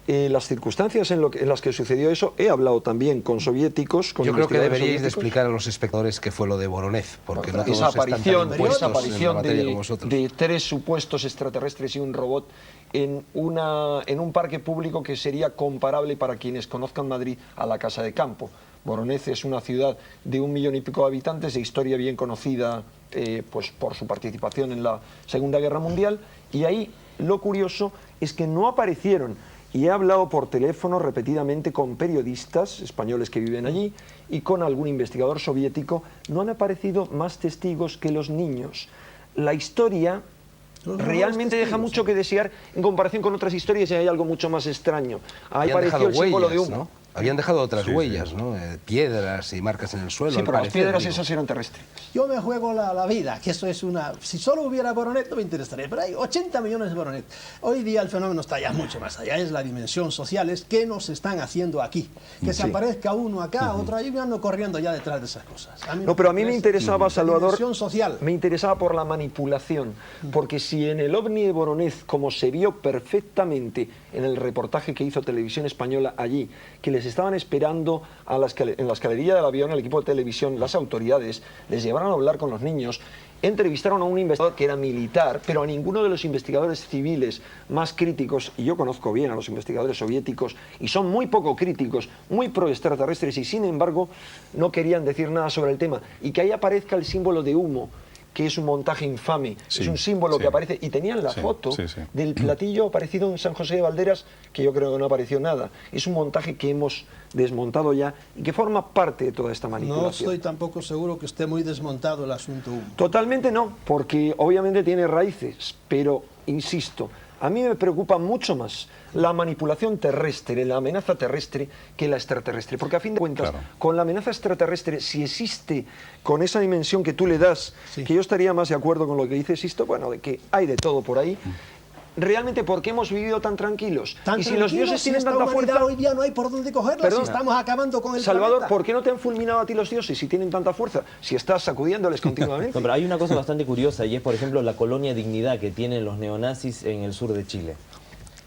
S3: las circunstancias en las que sucedió eso. He hablado también con soviéticos, con
S1: Yo creo que
S3: investigadores
S1: deberíais de
S3: soviéticos.
S1: explicar a los espectadores qué fue lo de Voronezh, porque no todos
S3: Esa
S1: están tan
S3: aparición,
S1: impuestos en la materia como
S3: de
S1: vosotros.
S3: 3 supuestos extraterrestres y un robot en un parque público que sería comparable, para quienes conozcan Madrid, a la Casa de Campo. Voronezh es una ciudad de 1 millón y pico de habitantes, de historia bien conocida pues por su participación en la Segunda Guerra Mundial, y ahí lo curioso es que no aparecieron. Y he hablado por teléfono repetidamente con periodistas españoles que viven allí y con algún investigador soviético. No han aparecido más testigos que los niños. La historia realmente deja mucho que desear en comparación con otras historias, y hay algo mucho más extraño. Ahí
S1: Habían
S3: apareció
S1: dejado
S3: el símbolo de
S1: huellas,
S3: humo.
S1: ¿no? Habían dejado otras
S2: Sí, sí.
S1: huellas, ¿no? Piedras y marcas en el suelo.
S3: Sí,
S1: al
S3: pero las
S1: parecer,
S3: piedras
S1: digo.
S3: esas eran terrestres.
S7: Yo me juego la vida, que eso es una... Si solo hubiera Voronet no me interesaría, pero hay 80 millones de Voronet. Hoy día el fenómeno está ya mucho más allá, es la dimensión social, es qué nos están haciendo aquí. Que se aparezca uno acá, otro ahí, yo ando corriendo ya detrás de esas cosas.
S3: No, pero a mí me interesaba,
S7: la
S3: Salvador,
S7: dimensión social.
S3: me interesaba por la manipulación, porque si en el ovni de Voronezh, como se vio perfectamente en el reportaje que hizo Televisión Española allí, que les estaban esperando en la escalerilla del avión, el equipo de televisión, las autoridades, les llevaron a hablar con los niños, entrevistaron a un investigador que era militar, pero a ninguno de los investigadores civiles más críticos, y yo conozco bien a los investigadores soviéticos, y son muy poco críticos, muy pro extraterrestres, y sin embargo no querían decir nada sobre el tema. Y que ahí aparezca el símbolo de humo, que es un montaje infame,
S2: Sí,
S3: es un símbolo
S2: sí.
S3: que aparece, y tenían la
S2: Sí,
S3: foto
S2: sí, sí.
S3: del platillo aparecido en San José de Valderas, que yo creo que no apareció nada. Es un montaje que hemos desmontado ya y que forma parte de toda esta manipulación.
S7: No estoy tampoco seguro que esté muy desmontado el asunto humo.
S3: Totalmente no, porque obviamente tiene raíces, pero insisto, a mí me preocupa mucho más la manipulación terrestre, la amenaza terrestre, que la extraterrestre. Porque a fin de cuentas,
S2: Claro.
S3: con la amenaza extraterrestre, si existe con esa dimensión que tú le das, que yo estaría más de acuerdo con lo que dice Sisto, bueno, de que hay de todo por ahí, realmente, ¿por qué hemos vivido tan tranquilos?
S7: Tan
S3: Y si los dioses tienen
S7: esta
S3: tanta
S7: humanidad
S3: fuerza...
S7: hoy día no hay por dónde cogerla,
S3: Perdona.
S7: si estamos acabando con el
S3: Salvador,
S7: planeta.
S3: ¿por qué no te han fulminado a ti los dioses si tienen tanta fuerza? Si estás sacudiéndoles continuamente.
S8: No, pero hay una cosa bastante curiosa y es, por ejemplo, la colonia Dignidad que tienen los neonazis en el sur de Chile.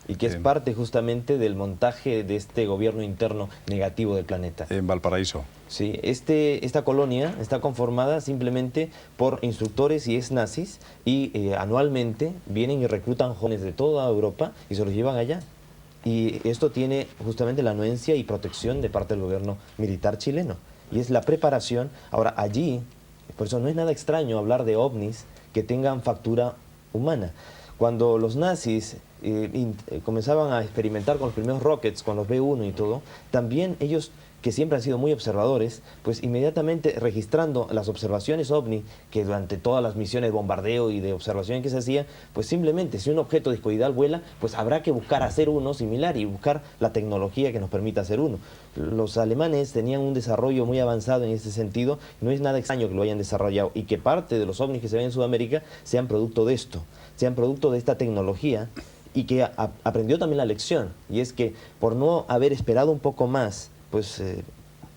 S8: Y que es
S2: Bien.
S8: parte justamente del montaje de este gobierno interno negativo del planeta.
S2: En Valparaíso.
S8: Sí, esta colonia está conformada simplemente por instructores y ex-nazis y anualmente vienen y reclutan jóvenes de toda Europa y se los llevan allá. Y esto tiene justamente la anuencia y protección de parte del gobierno militar chileno. Y es la preparación. Ahora, allí, por eso no es nada extraño hablar de ovnis que tengan factura humana. Cuando los nazis comenzaban a experimentar con los primeros rockets, con los B-1 y todo, también ellos, que siempre han sido muy observadores, pues inmediatamente registrando las observaciones OVNI, que durante todas las misiones de bombardeo y de observación que se hacían, pues simplemente si un objeto discoidal vuela, pues habrá que buscar hacer uno similar y buscar la tecnología que nos permita hacer uno. Los alemanes tenían un desarrollo muy avanzado en este sentido, no es nada extraño que lo hayan desarrollado y que parte de los OVNIs que se ven en Sudamérica sean producto de esto, sean producto de esta tecnología, y que aprendió también la lección, y es que por no haber esperado un poco más, pues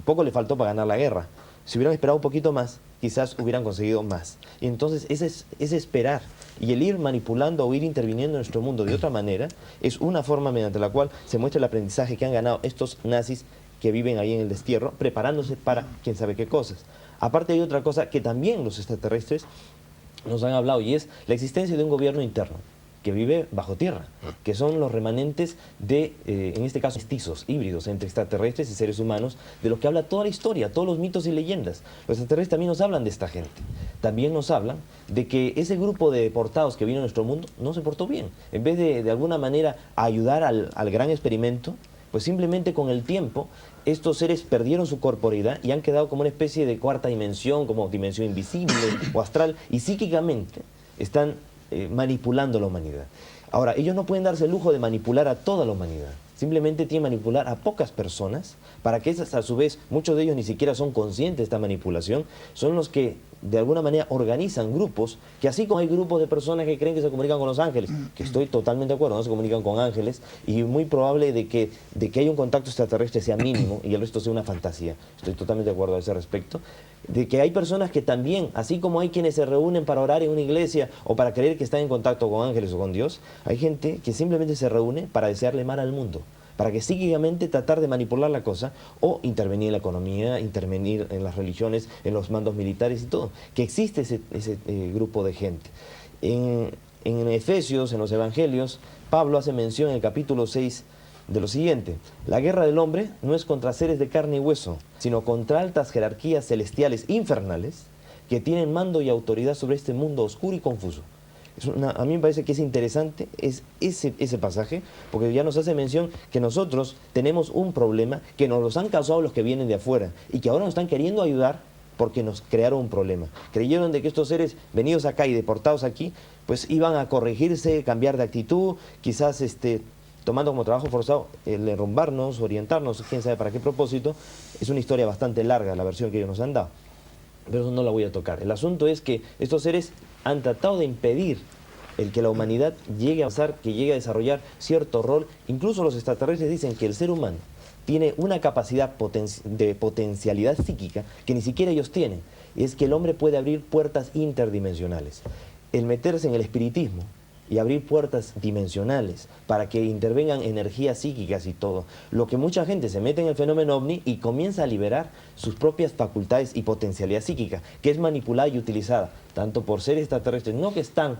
S8: poco le faltó para ganar la guerra. Si hubieran esperado un poquito más, quizás hubieran conseguido más. Y entonces ese esperar y el ir manipulando o ir interviniendo en nuestro mundo de otra manera es una forma mediante la cual se muestra el aprendizaje que han ganado estos nazis que viven ahí en el destierro, preparándose para quién sabe qué cosas. Aparte hay otra cosa que también los extraterrestres nos han hablado, y es la existencia de un gobierno interno que vive bajo tierra, que son los remanentes de, en este caso, mestizos, híbridos entre extraterrestres y seres humanos, de los que habla toda la historia, todos los mitos y leyendas. Los extraterrestres también nos hablan de esta gente. También nos hablan de que ese grupo de deportados que vino a nuestro mundo no se portó bien. En vez de alguna manera, ayudar al gran experimento, pues simplemente con el tiempo estos seres perdieron su corporeidad y han quedado como una especie de cuarta dimensión, como dimensión invisible o astral, y psíquicamente están manipulando a la humanidad. Ahora, ellos no pueden darse el lujo de manipular a toda la humanidad. Simplemente tienen que manipular a pocas personas para que esas, a su vez, muchos de ellos ni siquiera son conscientes de esta manipulación, son los que de alguna manera organizan grupos, que así como hay grupos de personas que creen que se comunican con los ángeles, que estoy totalmente de acuerdo, no se comunican con ángeles, y muy probable de que haya un contacto extraterrestre sea mínimo y el resto sea una fantasía. Estoy totalmente de acuerdo a ese respecto. De que hay personas que también, así como hay quienes se reúnen para orar en una iglesia o para creer que están en contacto con ángeles o con Dios, hay gente que simplemente se reúne para desearle mal al mundo, para que psíquicamente tratar de manipular la cosa o intervenir en la economía, intervenir en las religiones, en los mandos militares y todo. Que existe ese grupo de gente. En Efesios, en los Evangelios, Pablo hace mención en el capítulo 6 de lo siguiente: la guerra del hombre no es contra seres de carne y hueso, sino contra altas jerarquías celestiales infernales que tienen mando y autoridad sobre este mundo oscuro y confuso. A mí me parece que es interesante ese pasaje, porque ya nos hace mención que nosotros tenemos un problema que nos los han causado los que vienen de afuera y que ahora nos están queriendo ayudar porque nos crearon un problema. Creyeron de que estos seres venidos acá y deportados aquí, pues iban a corregirse, cambiar de actitud, quizás tomando como trabajo forzado el derrumbarnos, orientarnos, quién sabe para qué propósito. Es una historia bastante larga la versión que ellos nos han dado, pero eso no la voy a tocar. El asunto es que estos seres han tratado de impedir el que la humanidad llegue a avanzar, que llegue a desarrollar cierto rol. Incluso los extraterrestres dicen que el ser humano tiene una capacidad de potencialidad psíquica que ni siquiera ellos tienen. Es que el hombre puede abrir puertas interdimensionales. El meterse en el espiritismo y abrir puertas dimensionales para que intervengan energías psíquicas y todo. Lo que mucha gente se mete en el fenómeno ovni y comienza a liberar sus propias facultades y potencialidad psíquica, que es manipulada y utilizada tanto por seres extraterrestres, no que están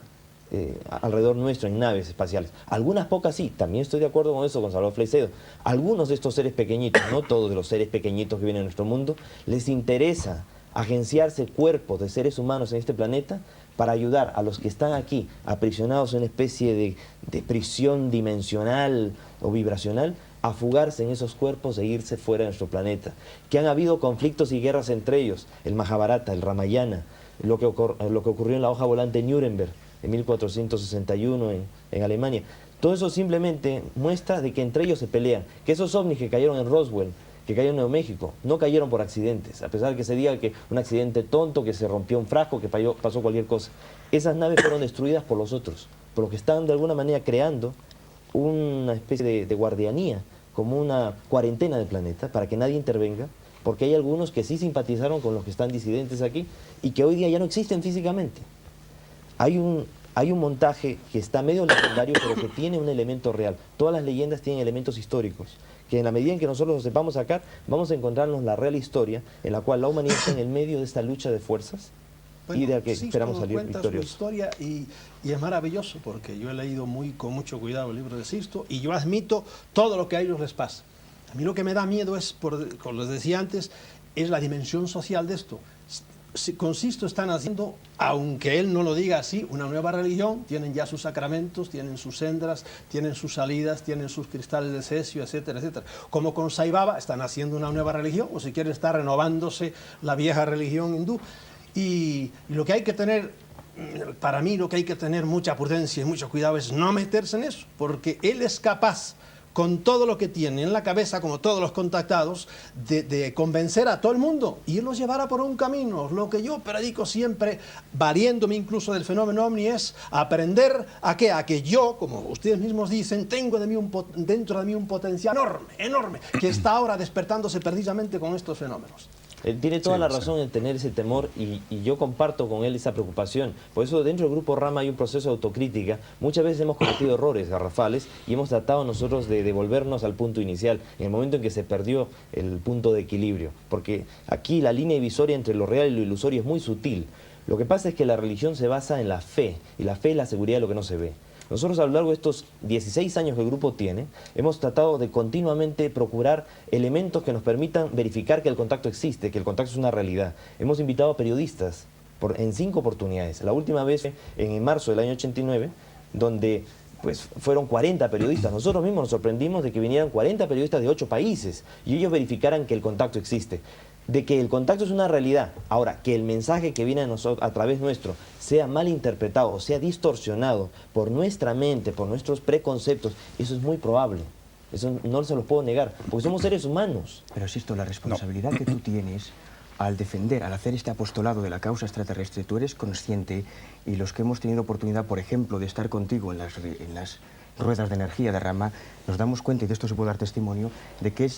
S8: alrededor nuestro en naves espaciales. Algunas pocas sí, también estoy de acuerdo con eso, con Salvador Fleisedo. Algunos de estos seres pequeñitos, no todos de los seres pequeñitos que vienen a nuestro mundo, les interesa agenciarse cuerpos de seres humanos en este planeta para ayudar a los que están aquí aprisionados en una especie de prisión dimensional o vibracional a fugarse en esos cuerpos e irse fuera de nuestro planeta. Que han habido conflictos y guerras entre ellos, el Mahabharata, el Ramayana, lo que ocurrió en la hoja volante de Nuremberg en 1461 en Alemania. Todo eso simplemente muestra de que entre ellos se pelean, que esos ovnis que cayeron en Roswell, que cayeron en Nuevo México, no cayeron por accidentes, a pesar de que se diga que un accidente tonto, que se rompió un frasco, que pasó cualquier cosa. Esas naves fueron destruidas por los otros, por los que están de alguna manera creando una especie de guardianía, como una cuarentena del planeta, para que nadie intervenga, porque hay algunos que sí simpatizaron con los que están disidentes aquí y que hoy día ya no existen físicamente. Hay un montaje que está medio legendario, pero que tiene un elemento real. Todas las leyendas tienen elementos históricos, que en la medida en que nosotros los sepamos sacar, vamos a encontrarnos la real historia en la cual la humanidad está en el medio de esta lucha de fuerzas y de la que esperamos salir victoriosos.
S7: Su historia y es maravilloso, porque yo he leído con mucho cuidado el libro de Sisto y yo admito todo lo que a ellos les pasa. A mí lo que me da miedo es, como les decía antes, es la dimensión social de esto. Con Sisto están haciendo, aunque él no lo diga así, una nueva religión. Tienen ya sus sacramentos, tienen sus sendas, tienen sus salidas, tienen sus cristales de cesio, etcétera, etcétera. Como con Sai Baba están haciendo una nueva religión, o si quieren está renovándose la vieja religión hindú. Y lo que hay que tener, para mí lo que hay que tener mucha prudencia y mucho cuidado es no meterse en eso, porque él es capaz, con todo lo que tiene en la cabeza, como todos los contactados, de convencer a todo el mundo y él los llevará por un camino. Lo que yo predico siempre, valiéndome incluso del fenómeno ovni, es aprender a que yo, como ustedes mismos dicen, tengo dentro de mí un potencial enorme, enorme, que está ahora despertándose precisamente con estos fenómenos.
S8: Él tiene toda la razón en tener ese temor y yo comparto con él esa preocupación. Por eso dentro del Grupo Rama hay un proceso de autocrítica. Muchas veces hemos cometido errores garrafales y hemos tratado nosotros de devolvernos al punto inicial, en el momento en que se perdió el punto de equilibrio. Porque aquí la línea divisoria entre lo real y lo ilusorio es muy sutil. Lo que pasa es que la religión se basa en la fe, y la fe es la seguridad de lo que no se ve. Nosotros a lo largo de estos 16 años que el grupo tiene, hemos tratado de continuamente procurar elementos que nos permitan verificar que el contacto existe, que el contacto es una realidad. Hemos invitado a periodistas en 5 oportunidades. La última vez en marzo del año 89, donde pues fueron 40 periodistas. Nosotros mismos nos sorprendimos de que vinieran 40 periodistas de 8 países y ellos verificaran que el contacto existe. De que el contacto es una realidad. Ahora, que el mensaje que viene a través nuestro sea mal interpretado o sea distorsionado por nuestra mente, por nuestros preconceptos, eso es muy probable. Eso no se los puedo negar, porque somos seres humanos.
S6: Pero Sisto, la responsabilidad que tú tienes al defender, al hacer este apostolado de la causa extraterrestre, tú eres consciente, y los que hemos tenido oportunidad, por ejemplo, de estar contigo en las ruedas de energía de Rama, nos damos cuenta, y de esto se puede dar testimonio, de que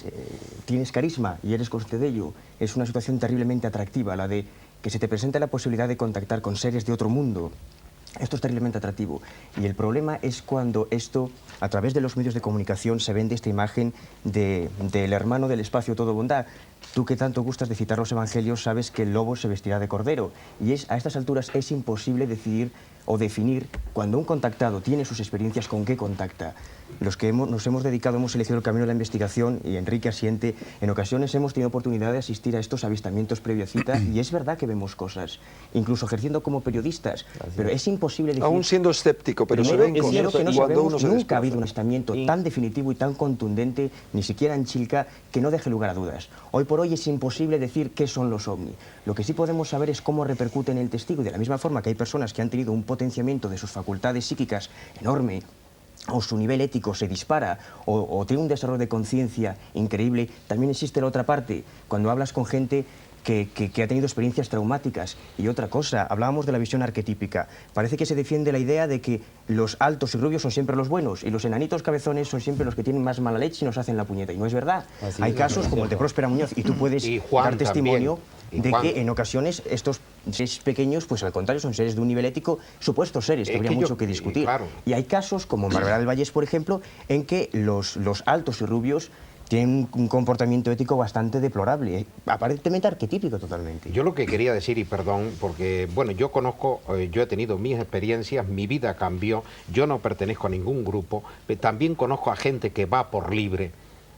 S6: tienes carisma y eres consciente de ello. Es una situación terriblemente atractiva, la de que se te presenta la posibilidad de contactar con seres de otro mundo. Esto es terriblemente atractivo. Y el problema es cuando esto, a través de los medios de comunicación, se vende esta imagen del hermano del espacio todo bondad. Tú que tanto gustas de citar los evangelios, sabes que el lobo se vestirá de cordero. Y a estas alturas es imposible decidir o definir cuando un contactado tiene sus experiencias con qué contacta. Los que nos hemos dedicado, hemos elegido el camino de la investigación, y Enrique asiente, en ocasiones hemos tenido oportunidad de asistir a estos avistamientos previa cita, y es verdad que vemos cosas, incluso ejerciendo como periodistas, pero es imposible decir...
S3: Aún siendo escéptico, pero se
S6: primero,
S3: ven
S6: primero
S3: cosas
S6: que no
S3: cuando
S6: sabemos,
S3: uno se
S6: nunca ha habido un
S3: desplaza.
S6: avistamiento tan definitivo y tan contundente, ni siquiera en Chilca, que no deje lugar a dudas. Hoy por hoy es imposible decir qué son los ovni. Lo que sí podemos saber es cómo repercute en el testigo, y de la misma forma que hay personas que han tenido un potenciamiento de sus facultades psíquicas enorme, o su nivel ético se dispara, o tiene un desarrollo de conciencia increíble, también existe la otra parte, cuando hablas con gente que ha tenido experiencias traumáticas. Y otra cosa, hablábamos de la visión arquetípica. Parece que se defiende la idea de que los altos y rubios son siempre los buenos, y los enanitos cabezones son siempre los que tienen más mala leche y nos hacen la puñeta. Y no es verdad. Hay casos como el de Próspera Muñoz, y tú puedes dar testimonio de que en ocasiones estos seres pequeños, pues al contrario, son seres de un nivel ético, supuestos seres, que habría mucho que discutir.
S4: claro.
S6: Y hay casos, como en Barberá del Vallés, por ejemplo, en que los altos y rubios tienen un comportamiento ético bastante deplorable, aparentemente arquetípico totalmente.
S4: Yo lo que quería decir, y perdón, porque bueno, yo conozco, yo he tenido mis experiencias, mi vida cambió, yo no pertenezco a ningún grupo, pero también conozco a gente que va por libre.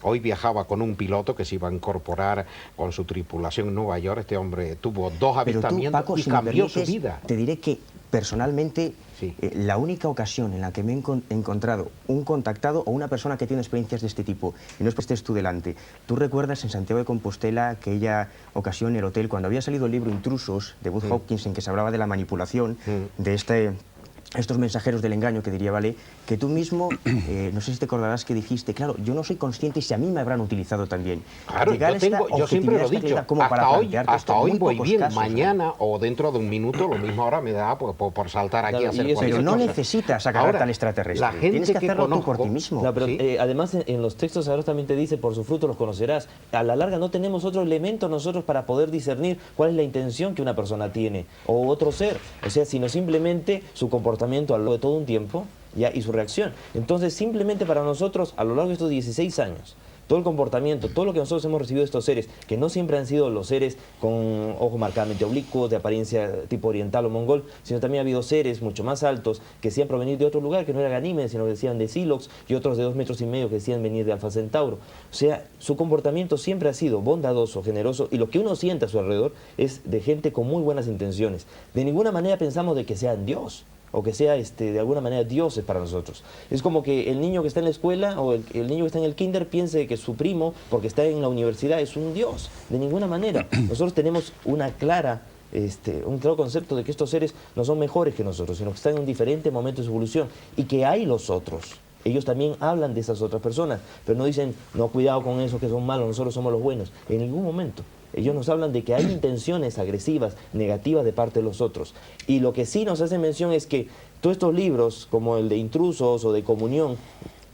S4: Hoy viajaba con un piloto que se iba a incorporar con su tripulación en Nueva York. Este hombre tuvo 2
S6: Pero tú,
S4: avistamientos
S6: Paco,
S4: y
S6: si me
S4: cambió su
S6: permites,
S4: vida.
S6: te diré que personalmente
S4: Sí.
S6: la única ocasión en la que me he encontrado un contactado o una persona que tiene experiencias de este tipo, y no es que estés tú delante. ¿Tú recuerdas en Santiago de Compostela aquella ocasión en el hotel cuando había salido el libro Intrusos de Booth Hopkins, en que se hablaba de la manipulación de estos mensajeros del engaño, que diría Vale, que tú mismo, no sé si te acordarás que dijiste, claro, yo no soy consciente si a mí me habrán utilizado también.
S4: Claro,
S6: Llegar a esta
S4: yo siempre lo he
S6: objetividad, esta
S4: dicho,
S6: claridad, como para
S4: hasta hoy,
S6: plantearte
S4: hasta
S6: esto,
S4: hoy
S6: muy
S4: voy
S6: pocos
S4: bien,
S6: casos,
S4: mañana o dentro de un minuto, lo mismo ahora me da por saltar aquí
S8: Claro,
S4: a hacer
S8: y eso-
S4: cualquier
S6: Pero no
S4: cosa.
S6: necesitas agarrarte
S4: Ahora,
S6: al extraterrestre.
S4: la gente
S6: Tienes que
S4: que
S6: hacerlo tú por
S4: conozco-
S6: ti mismo.
S8: No, pero
S4: Sí.
S8: además en los textos sagrados también te dice, por su fruto los conocerás. A la larga no tenemos otro elemento nosotros para poder discernir cuál es la intención que una persona tiene, o otro ser. O sea, sino simplemente su comportamiento a lo largo de todo un tiempo y su reacción. Entonces, simplemente para nosotros, a lo largo de estos 16 años, todo el comportamiento, todo lo que nosotros hemos recibido de estos seres, que no siempre han sido los seres con ojos marcadamente oblicuos, de apariencia tipo oriental o mongol, sino también ha habido seres mucho más altos que decían provenir de otro lugar, que no era Ganímedes, sino que decían de Silox, y otros de 2,5 metros que decían venir de Alfa Centauro. O sea, su comportamiento siempre ha sido bondadoso, generoso, y lo que uno siente a su alrededor es de gente con muy buenas intenciones. De ninguna manera pensamos de que sean Dios, o que sea de alguna manera dioses para nosotros. Es como que el niño que está en la escuela o el niño que está en el kinder piense que su primo, porque está en la universidad, es un dios. De ninguna manera. Nosotros tenemos un claro concepto de que estos seres no son mejores que nosotros, sino que están en un diferente momento de su evolución y que hay los otros. Ellos también hablan de esas otras personas, pero no dicen, no, cuidado con esos que son malos, nosotros somos los buenos. En ningún momento. Ellos nos hablan de que hay intenciones agresivas, negativas de parte de los otros. Y lo que sí nos hace mención es que todos estos libros, como el de Intrusos o de Comunión,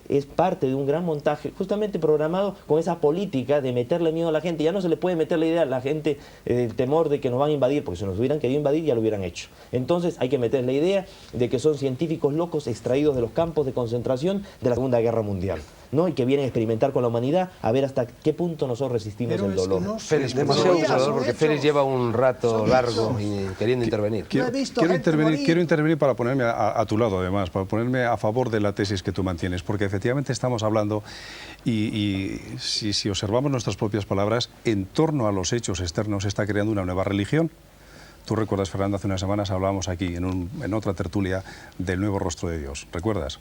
S8: es parte de un gran montaje justamente programado con esa política de meterle miedo a la gente. Ya no se le puede meter la idea a la gente, el temor de que nos van a invadir, porque si nos hubieran querido invadir ya lo hubieran hecho. Entonces hay que meter la idea de que son científicos locos extraídos de los campos de concentración de la Segunda Guerra Mundial. ¿no? Y que vienen a experimentar con la humanidad, a ver hasta qué punto nosotros resistimos el dolor.
S5: No
S1: Félix, demasiado Salvador, porque Félix lleva un rato largo y queriendo intervenir.
S2: Quiero intervenir para ponerme a tu lado, además, para ponerme a favor de la tesis que tú mantienes, porque efectivamente estamos hablando, y si observamos nuestras propias palabras, en torno a los hechos externos se está creando una nueva religión. Tú recuerdas, Fernando, hace unas semanas hablábamos aquí, en otra tertulia, del nuevo rostro de Dios, ¿recuerdas?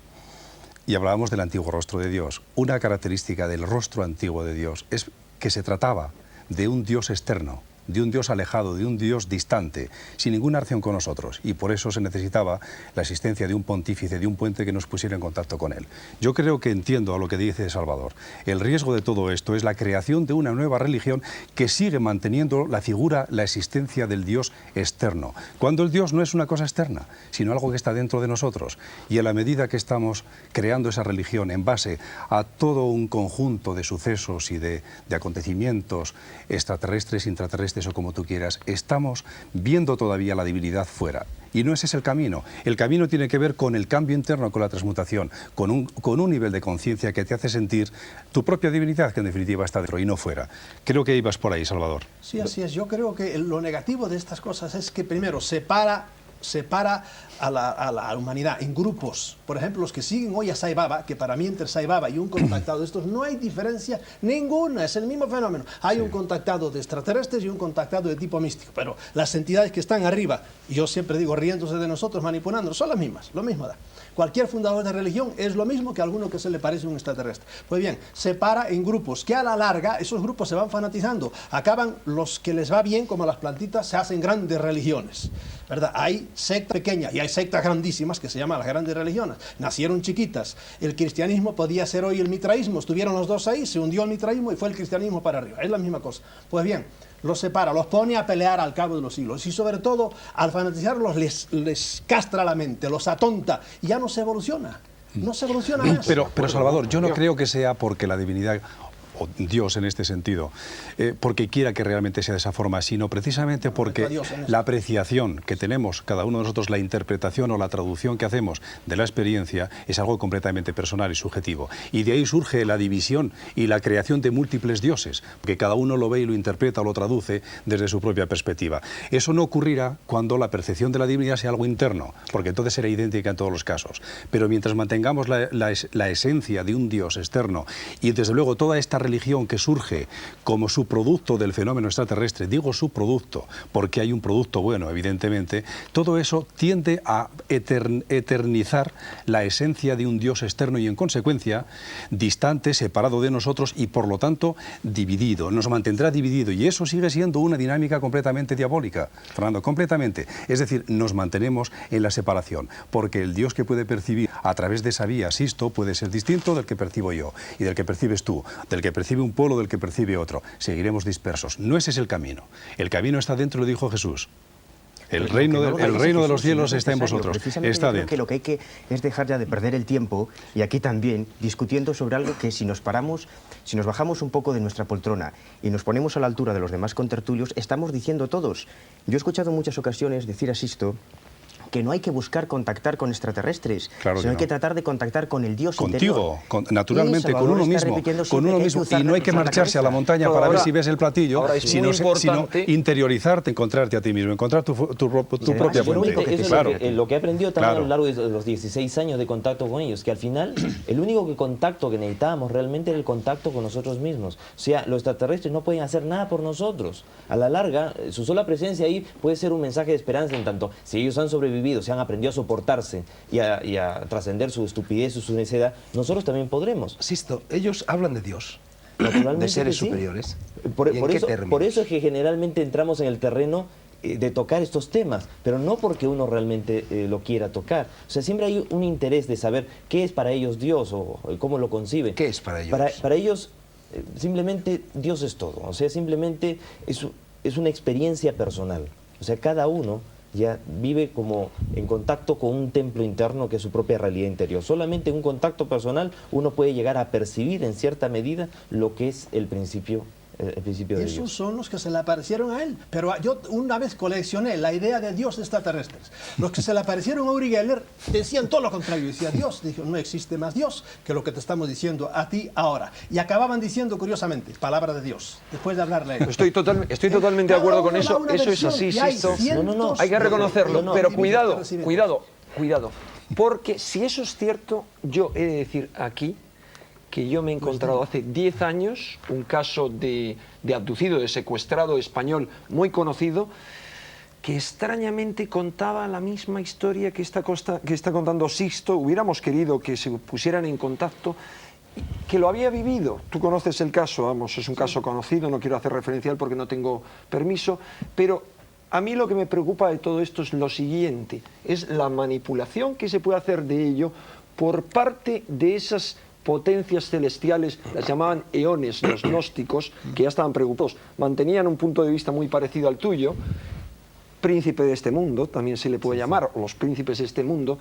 S2: Y hablábamos del antiguo rostro de Dios. Una característica del rostro antiguo de Dios es que se trataba de un Dios externo, de un Dios alejado, de un Dios distante, sin ninguna acción con nosotros, y por eso se necesitaba la existencia de un pontífice, de un puente que nos pusiera en contacto con él. Yo creo que entiendo a lo que dice Salvador. El riesgo de todo esto es la creación de una nueva religión que sigue manteniendo la figura, la existencia del Dios externo, cuando el Dios no es una cosa externa, sino algo que está dentro de nosotros. Y a la medida que estamos creando esa religión en base a todo un conjunto de sucesos y de acontecimientos extraterrestres, intraterrestres, o como tú quieras, estamos viendo todavía la divinidad fuera. Y no ese es el camino. El camino tiene que ver con el cambio interno, con la transmutación, con un nivel de conciencia que te hace sentir tu propia divinidad, que en definitiva está dentro y no fuera. Creo que ibas por ahí, Salvador.
S7: Sí, así es. Yo creo que lo negativo de estas cosas es que primero separa a la humanidad en grupos. Por ejemplo, los que siguen hoy a Sai Baba, que para mí entre Sai Baba y un contactado de estos no hay diferencia ninguna, es el mismo fenómeno. Hay un contactado de extraterrestres y un contactado de tipo místico, pero las entidades que están arriba, y yo siempre digo riéndose de nosotros, manipulándonos, son las mismas, lo mismo da. Cualquier fundador de religión es lo mismo que alguno que se le parece a un extraterrestre. Pues bien, separa en grupos, que a la larga esos grupos se van fanatizando. Acaban los que les va bien, como las plantitas, se hacen grandes religiones, ¿verdad? Hay sectas pequeñas y hay sectas grandísimas que se llaman las grandes religiones. Nacieron chiquitas. El cristianismo podía ser hoy el mitraísmo. Estuvieron los dos ahí, se hundió el mitraísmo y fue el cristianismo para arriba. Es la misma cosa. Pues bien, los separa, los pone a pelear al cabo de los siglos y sobre todo al fanatizarlos les castra la mente, los atonta y ya no se evoluciona, no se evoluciona más.
S2: Pero Salvador, yo no creo que sea porque la divinidad o Dios en este sentido, porque quiera que realmente sea de esa forma, sino precisamente porque la apreciación que tenemos cada uno de nosotros, la interpretación o la traducción que hacemos de la experiencia es algo completamente personal y subjetivo. Y de ahí surge la división y la creación de múltiples dioses, que cada uno lo ve y lo interpreta o lo traduce desde su propia perspectiva. Eso no ocurrirá cuando la percepción de la divinidad sea algo interno, porque entonces será idéntica en todos los casos. Pero mientras mantengamos la esencia de un Dios externo y desde luego toda esta religión que surge como subproducto del fenómeno extraterrestre, digo subproducto porque hay un producto bueno, evidentemente, todo eso tiende a eternizar la esencia de un Dios externo y en consecuencia distante, separado de nosotros y por lo tanto dividido, nos mantendrá dividido y eso sigue siendo una dinámica completamente diabólica, Fernando, completamente. Es decir, nos mantenemos en la separación, porque el Dios que puede percibir a través de esa vía, Sisto, puede ser distinto del que percibo yo y del que percibes tú, del que percibe un pueblo, del que percibe otro. Seguiremos dispersos. No ese es el camino. El camino está dentro, lo dijo Jesús. El reino de los cielos está en vosotros. Está
S6: yo creo
S2: dentro.
S6: que lo que hay que es dejar ya de perder el tiempo, y aquí también, discutiendo sobre algo que si nos bajamos un poco de nuestra poltrona y nos ponemos a la altura de los demás contertulios, estamos diciendo todos. Yo he escuchado en muchas ocasiones decir a Sisto que no hay que buscar contactar con extraterrestres,
S2: claro
S6: sino
S2: que
S6: hay que
S2: no.
S6: tratar de contactar con el Dios
S2: Contigo,
S6: interior.
S2: naturalmente, con uno mismo. Y no hay que marcharse a la montaña para ver si ves el platillo, sino interiorizarte, encontrarte a ti mismo, encontrar tu propia fuente.
S8: Eso es lo que he aprendido también a lo largo de los 16 años de contacto con ellos, que al final el único contacto que necesitábamos realmente era el contacto con nosotros mismos. O sea, los extraterrestres no pueden hacer nada por nosotros. A la larga, su sola presencia ahí puede ser un mensaje de esperanza, en tanto si ellos han sobrevivido, se han aprendido a soportarse y a trascender su estupidez, su necedad, nosotros también podremos.
S1: Sisto, ellos hablan de Dios,
S8: Naturalmente
S1: de seres
S8: sí.
S1: superiores.
S8: Por
S1: ¿Y en qué términos?
S8: por eso es que generalmente entramos en el terreno de tocar estos temas, pero no porque uno realmente lo quiera tocar. O sea, siempre hay un interés de saber qué es para ellos Dios o cómo lo conciben.
S1: ¿Qué es para ellos?
S8: Para ellos, simplemente Dios es todo. O sea, simplemente es una experiencia personal. O sea, cada uno ya vive como en contacto con un templo interno que es su propia realidad interior. Solamente en un contacto personal uno puede llegar a percibir en cierta medida lo que es el principio el principio de
S7: Esos
S8: Dios.
S7: son los que se le aparecieron a él. Pero yo una vez coleccioné la idea de Dios extraterrestres. Los que se le aparecieron a Uri Geller decían todo lo contrario. Decía Dios, dijo, no existe más Dios que lo que te estamos diciendo a ti ahora. Y acababan diciendo, curiosamente, palabra de Dios, después de hablarle a él.
S3: Estoy totalmente de acuerdo con eso. Eso es así, Sisto.
S8: No,
S3: Hay que reconocerlo, pero cuidado,
S7: recibimientos.
S3: cuidado. Porque si eso es cierto, yo he de decir aquí que yo me he encontrado hace 10 años un caso de abducido, de secuestrado español muy conocido, que extrañamente contaba la misma historia que está contando Sixto. Hubiéramos querido que se pusieran en contacto, que lo había vivido. Tú conoces el caso, vamos, es un caso conocido, no quiero hacer referencia a él porque no tengo permiso, pero a mí lo que me preocupa de todo esto es lo siguiente, es la manipulación que se puede hacer de ello por parte de esas potencias celestiales, las llamaban eones, los gnósticos, que ya estaban preocupados, mantenían un punto de vista muy parecido al tuyo, príncipe de este mundo, también se le puede llamar, o los príncipes de este mundo,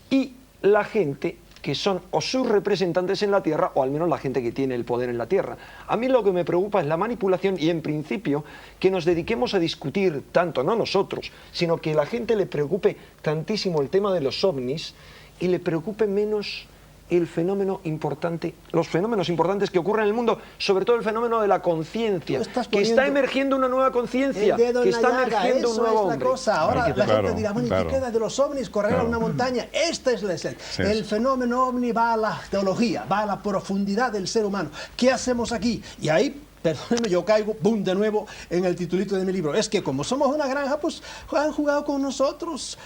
S3: y la gente que son o sus representantes en la Tierra, o al menos la gente que tiene el poder en la Tierra. A mí lo que me preocupa es la manipulación y, en principio, que nos dediquemos a discutir tanto, no nosotros, sino que a la gente le preocupe tantísimo el tema de los ovnis y le preocupe menos el fenómeno importante, los fenómenos importantes que ocurren en el mundo, sobre todo el fenómeno de la conciencia, que está emergiendo una nueva conciencia, que está emergiendo un nuevo hombre.
S7: Cosa. Ahora la
S2: Claro,
S7: gente dirá, bueno, ¿y
S2: claro.
S7: qué queda de los ovnis? Correr a una montaña. Esta es la esencia. El fenómeno ovni va a la teología, va a la profundidad del ser humano. ¿Qué hacemos aquí? Y ahí, perdónenme, yo caigo, boom, de nuevo en el titulito de mi libro. Es que como somos una granja, pues han jugado con nosotros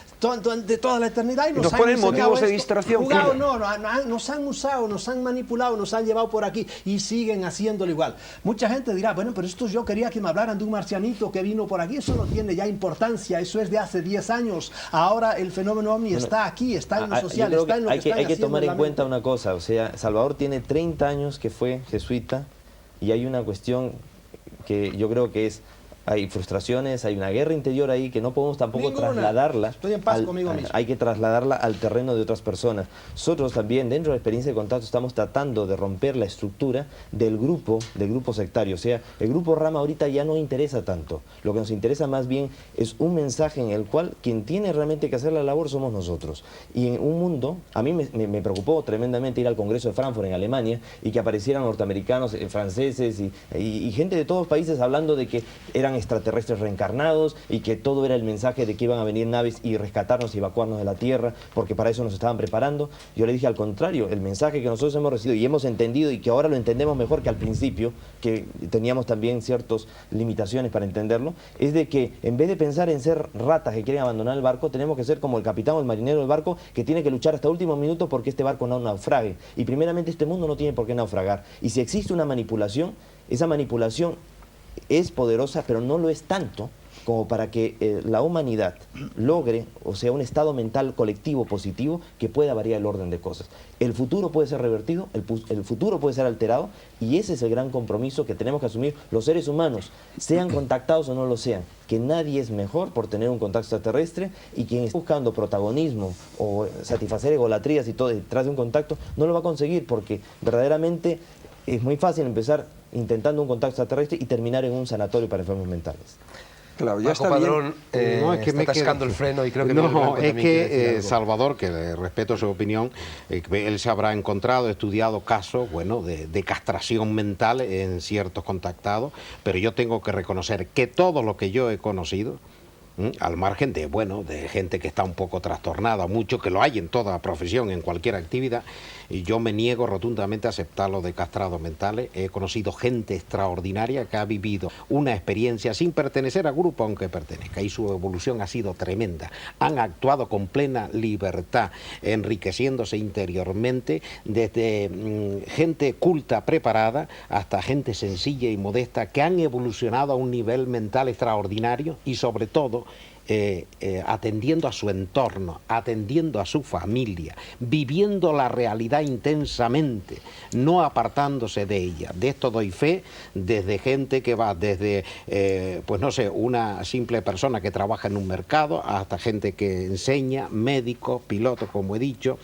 S7: de toda la eternidad y nos han
S3: ponen
S7: enseñado
S3: motivos de
S7: esto.
S3: distracción.
S7: Jugado,
S3: Claro.
S7: nos han usado, nos han manipulado, nos han llevado por aquí y siguen haciéndolo igual. Mucha gente dirá, bueno, pero esto yo quería que me hablaran de un marcianito que vino por aquí. Eso no tiene ya importancia, eso es de hace 10 años. Ahora el fenómeno ovni está aquí, está en lo social,
S8: yo creo
S7: está en lo que
S8: hay que
S7: haciendo
S8: tomar
S7: en
S8: en
S7: la
S8: cuenta
S7: mente.
S8: una cosa, o sea, Salvador tiene 30 años que fue jesuita y hay una cuestión que yo creo que es, hay frustraciones, hay una guerra interior ahí que no podemos tampoco
S7: Ninguna.
S8: trasladarla.
S7: Estoy en paz conmigo mismo.
S8: Hay que trasladarla al terreno de otras personas. Nosotros también, dentro de la experiencia de contacto, estamos tratando de romper la estructura del grupo sectario. O sea, el grupo Rama ahorita ya no interesa tanto. Lo que nos interesa más bien es un mensaje en el cual quien tiene realmente que hacer la labor somos nosotros. Y en un mundo, a mí me preocupó tremendamente ir al Congreso de Frankfurt en Alemania y que aparecieran norteamericanos, franceses y gente de todos los países hablando de que eran extraterrestres reencarnados y que todo era el mensaje de que iban a venir naves y rescatarnos y evacuarnos de la Tierra, porque para eso nos estaban preparando. Yo le dije al contrario, el mensaje que nosotros hemos recibido y hemos entendido y que ahora lo entendemos mejor que al principio, que teníamos también ciertas limitaciones para entenderlo, es de que en vez de pensar en ser ratas que quieren abandonar el barco, tenemos que ser como el capitán o el marinero del barco que tiene que luchar hasta el último minuto porque este barco no naufrague. Y primeramente este mundo no tiene por qué naufragar. Y si existe una manipulación, esa manipulación es poderosa, pero no lo es tanto como para que la humanidad logre, o sea, un estado mental colectivo positivo que pueda variar el orden de cosas. El futuro puede ser revertido, el futuro puede ser alterado, y ese es el gran compromiso que tenemos que asumir los seres humanos, sean contactados o no lo sean, que nadie es mejor por tener un contacto extraterrestre, y quien está buscando protagonismo o satisfacer egolatrías y todo detrás de un contacto, no lo va a conseguir, porque verdaderamente es muy fácil empezar intentando un contacto extraterrestre y terminar en un sanatorio para enfermos mentales.
S3: Claro, ya
S1: Paco
S3: está bien.
S1: Padrón
S4: No, es que
S1: está
S4: me
S1: atascando
S4: quedo-
S1: el freno y creo que Miguel
S4: No,
S1: Blanco
S4: es
S1: también quiere decir
S4: que
S1: algo.
S4: Salvador, que le respeto su opinión, él se habrá encontrado, estudiado casos, bueno, de castración mental en ciertos contactados, pero yo tengo que reconocer que todo lo que yo he conocido, al margen de, bueno, de gente que está un poco trastornada, mucho que lo hay en toda profesión, en cualquier actividad, y yo me niego rotundamente a aceptar lo de castrados mentales. He conocido gente extraordinaria que ha vivido una experiencia sin pertenecer a grupo, aunque pertenezca, y su evolución ha sido tremenda. Han actuado con plena libertad, enriqueciéndose interiormente, desde gente culta, preparada, hasta gente sencilla y modesta, que han evolucionado a un nivel mental extraordinario y, sobre todo, atendiendo a su entorno, atendiendo a su familia, viviendo la realidad intensamente, no apartándose de ella. De esto doy fe desde gente que va desde, pues no sé, una simple persona que trabaja en un mercado, hasta gente que enseña, médicos, pilotos, como he dicho,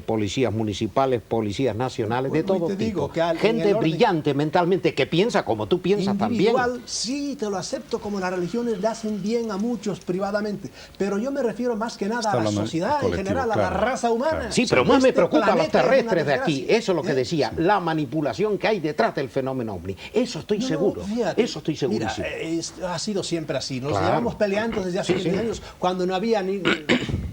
S4: policías municipales, policías nacionales, de todo tipo. Gente brillante mentalmente que piensa como tú piensas también.
S7: Sí, te lo acepto, como las religiones le hacen bien a muchos privadamente, pero yo me refiero más que nada a la sociedad en general, a la raza humana.
S4: Sí, pero más me preocupan los terrestres de aquí. Eso es lo que decía, la manipulación que hay detrás del fenómeno ovni. Eso estoy seguro,
S7: fíjate,
S4: eso estoy segurísimo.
S7: Mira, ha sido siempre así. Nos llevamos peleando desde hace 20 años, cuando no había ni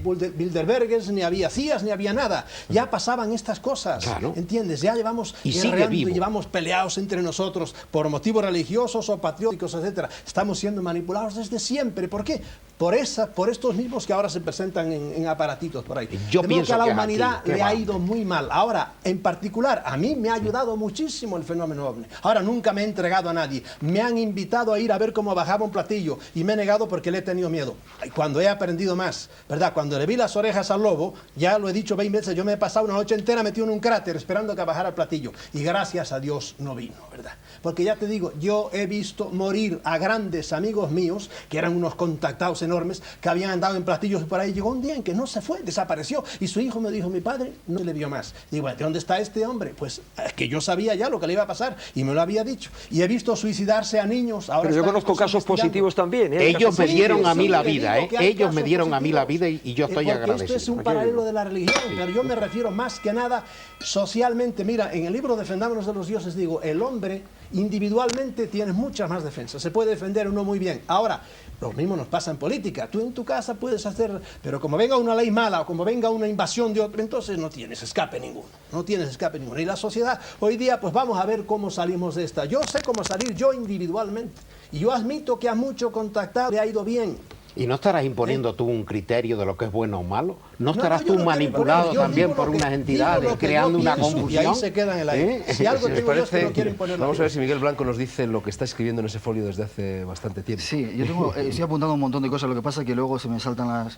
S7: Bilderbergers, ni había CIAs, ni había nada. Ya pasaban estas cosas, ¿entiendes? Ya llevamos llevamos peleados entre nosotros por motivos religiosos o patrióticos, etcétera. Estamos siendo manipulados desde siempre. ¿Por qué? Por estos mismos que ahora se presentan en aparatitos por ahí.
S4: Yo pienso
S7: que a la humanidad le ha ido muy mal. Ahora, en particular, a mí me ha ayudado muchísimo el fenómeno ovni. Ahora, nunca me he entregado a nadie. Me han invitado a ir a ver cómo bajaba un platillo y me he negado porque le he tenido miedo. Y cuando he aprendido más, ¿verdad? Cuando le vi las orejas al lobo, ya lo he dicho 20 veces, yo me he pasado una noche entera metido en un cráter esperando que bajara el platillo. Y gracias a Dios no vino, ¿verdad? Porque ya te digo, yo he visto morir a grandes amigos míos, que eran unos contactados enormes, que habían andado en platillos y por ahí. Llegó un día en que no se fue, desapareció. Y su hijo me dijo, mi padre no le vio más. Y bueno, ¿de dónde está este hombre? Pues es que yo sabía ya lo que le iba a pasar y me lo había dicho. Y he visto suicidarse a niños. Ahora
S3: pero yo conozco casos positivos también.
S4: Ellos me dieron a mí la vida, ellos me dieron a mí la vida y yo estoy agradecido.
S7: Esto es un paralelo de la religión, pero yo me refiero más que nada socialmente. Mira, en el libro Defendámonos de los dioses digo, el hombre individualmente tiene muchas más defensas, se puede defender uno muy bien. Ahora, lo mismo nos pasa en política, tú en tu casa puedes hacer, pero como venga una ley mala o como venga una invasión de otro, entonces no tienes escape ninguno, no tienes escape ninguno. Y la sociedad hoy día, pues vamos a ver cómo salimos de esta. Yo sé cómo salir yo individualmente y yo admito que a mucho contactado le ha ido bien.
S4: ¿Y no estarás imponiendo tú un criterio de lo que es bueno o malo? ¿No estarás tú manipulado también por unas entidades, creando una confusión?
S7: Y ahí se queda en el aire. Si algo digo yo es que no quiero imponerlo.
S1: Vamos a ver si Miguel Blanco nos dice lo que está escribiendo en ese folio desde hace bastante tiempo.
S5: Sí, yo estoy apuntando un montón de cosas, lo que pasa es que luego se me saltan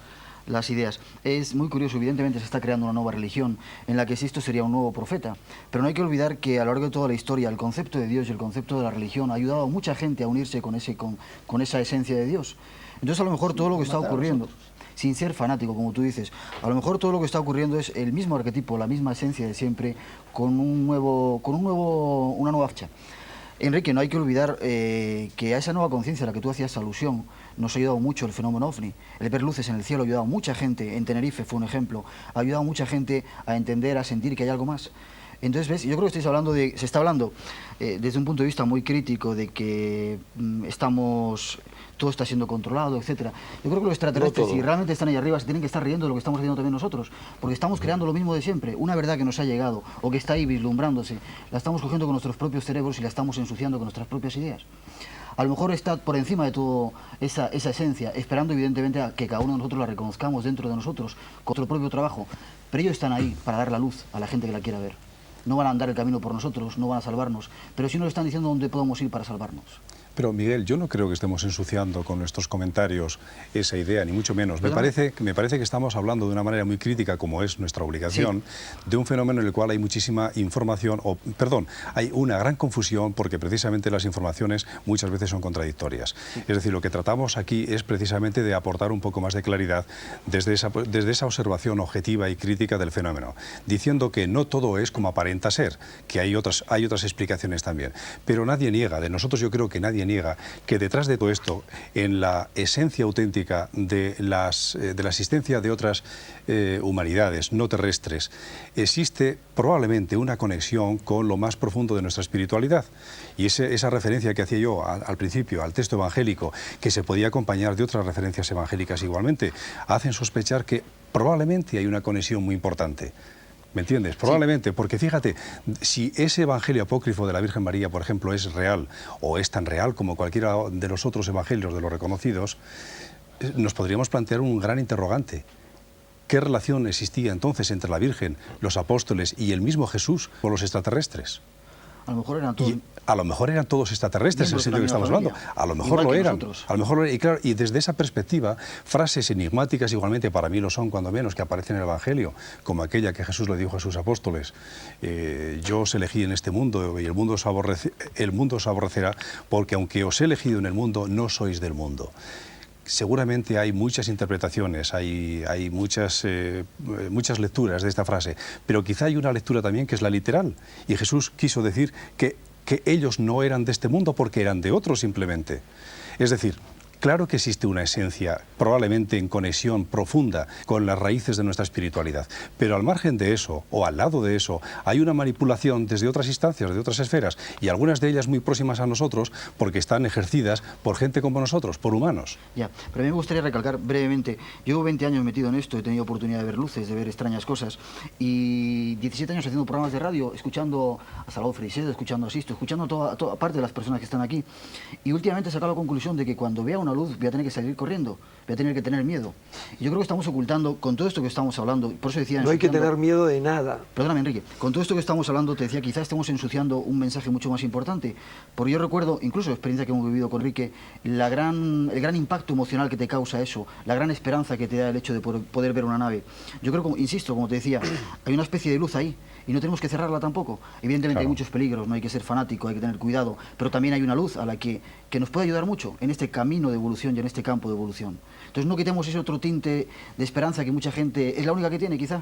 S5: las ideas. Es muy curioso, evidentemente se está creando una nueva religión en la que Cristo sería un nuevo profeta, pero no hay que olvidar que a lo largo de toda la historia el concepto de Dios y el concepto de la religión ha ayudado a mucha gente a unirse con esa esencia de Dios. Entonces a lo mejor todo lo que está ocurriendo, sin ser fanático como tú dices, a lo mejor todo lo que está ocurriendo es el mismo arquetipo, la misma esencia de siempre, con una nueva fecha. Enrique, no hay que olvidar que a esa nueva conciencia a la que tú hacías alusión nos ha ayudado mucho el fenómeno OVNI. El ver luces en el cielo ha ayudado a mucha gente, en Tenerife fue un ejemplo, ha ayudado a mucha gente a entender, a sentir que hay algo más. Entonces, ¿ves? Yo creo que se está hablando desde un punto de vista muy crítico de que todo está siendo controlado, etcétera. Yo creo que los extraterrestres, si realmente están ahí arriba, se tienen que estar riendo de lo que estamos haciendo también nosotros, porque estamos creando lo mismo de siempre. Una verdad que nos ha llegado, o que está ahí vislumbrándose, la estamos cogiendo con nuestros propios cerebros y la estamos ensuciando con nuestras propias ideas. A lo mejor está por encima de todo esa esencia, esperando evidentemente a que cada uno de nosotros la reconozcamos dentro de nosotros, con nuestro propio trabajo, pero ellos están ahí para dar la luz a la gente que la quiera ver. No van a andar el camino por nosotros, no van a salvarnos, pero sí nos están diciendo dónde podemos ir para salvarnos.
S2: Pero Miguel, yo no creo que estemos ensuciando con nuestros comentarios esa idea, ni mucho menos. Me parece que estamos hablando de una manera muy crítica, como es nuestra obligación, de un fenómeno en el cual hay muchísima información, hay una gran confusión porque precisamente las informaciones muchas veces son contradictorias. Es decir, lo que tratamos aquí es precisamente de aportar un poco más de claridad desde esa observación objetiva y crítica del fenómeno, diciendo que no todo es como aparenta ser, que hay otras explicaciones también. Pero nadie niega, de nosotros yo creo que nadie niega que detrás de todo esto, en la esencia auténtica de la existencia de otras humanidades no terrestres, existe probablemente una conexión con lo más profundo de nuestra espiritualidad. Y esa referencia que hacía yo al principio, al texto evangélico, que se podía acompañar de otras referencias evangélicas igualmente, hacen sospechar que probablemente hay una conexión muy importante. ¿Me entiendes? Probablemente, porque fíjate, si ese evangelio apócrifo de la Virgen María, por ejemplo, es real, o es tan real como cualquiera de los otros evangelios de los reconocidos, nos podríamos plantear un gran interrogante. ¿Qué relación existía entonces entre la Virgen, los apóstoles y el mismo Jesús con los extraterrestres?
S5: A lo mejor eran todos...
S2: Y a lo mejor eran todos extraterrestres, en el sitio que estamos hablando. A lo mejor lo eran. A lo mejor, y claro, y desde esa perspectiva, frases enigmáticas igualmente para mí lo son, cuando menos, que aparecen en el Evangelio, como aquella que Jesús le dijo a sus apóstoles: yo os elegí en este mundo y el mundo os aborrecerá, porque aunque os he elegido en el mundo, no sois del mundo. Seguramente hay muchas interpretaciones, hay muchas lecturas de esta frase, pero quizá hay una lectura también que es la literal. Y Jesús quiso decir que ellos no eran de este mundo porque eran de otro simplemente. Es decir, claro que existe una esencia probablemente en conexión profunda con las raíces de nuestra espiritualidad, pero al margen de eso, o al lado de eso, hay una manipulación desde otras instancias, de otras esferas, y algunas de ellas muy próximas a nosotros, porque están ejercidas por gente como nosotros, por humanos.
S5: Ya, pero a mí me gustaría recalcar brevemente, yo llevo 20 años metido en esto, he tenido oportunidad de ver luces, de ver extrañas cosas, y 17 años haciendo programas de radio, escuchando a Salvador Freixedo, escuchando a Sisto, escuchando a toda parte de las personas que están aquí, y últimamente he sacado la conclusión de que cuando vea una luz voy a tener que salir corriendo, voy a tener que tener miedo. Y yo creo que estamos ocultando, con todo esto que estamos hablando, por eso decía...
S9: No hay que tener miedo de nada.
S5: Perdóname, Enrique, con todo esto que estamos hablando, te decía, quizás estemos ensuciando un mensaje mucho más importante, porque yo recuerdo, incluso la experiencia que hemos vivido con Enrique, el gran impacto emocional que te causa eso, la gran esperanza que te da el hecho de poder ver una nave. Yo creo, insisto, como te decía, hay una especie de luz ahí, y no tenemos que cerrarla tampoco. Evidentemente claro, hay muchos peligros, no hay que ser fanático, hay que tener cuidado, pero también hay una luz a la que nos puede ayudar mucho en este camino de evolución y en este campo de evolución. Entonces no quitemos ese otro tinte de esperanza que mucha gente es la única que tiene, quizá.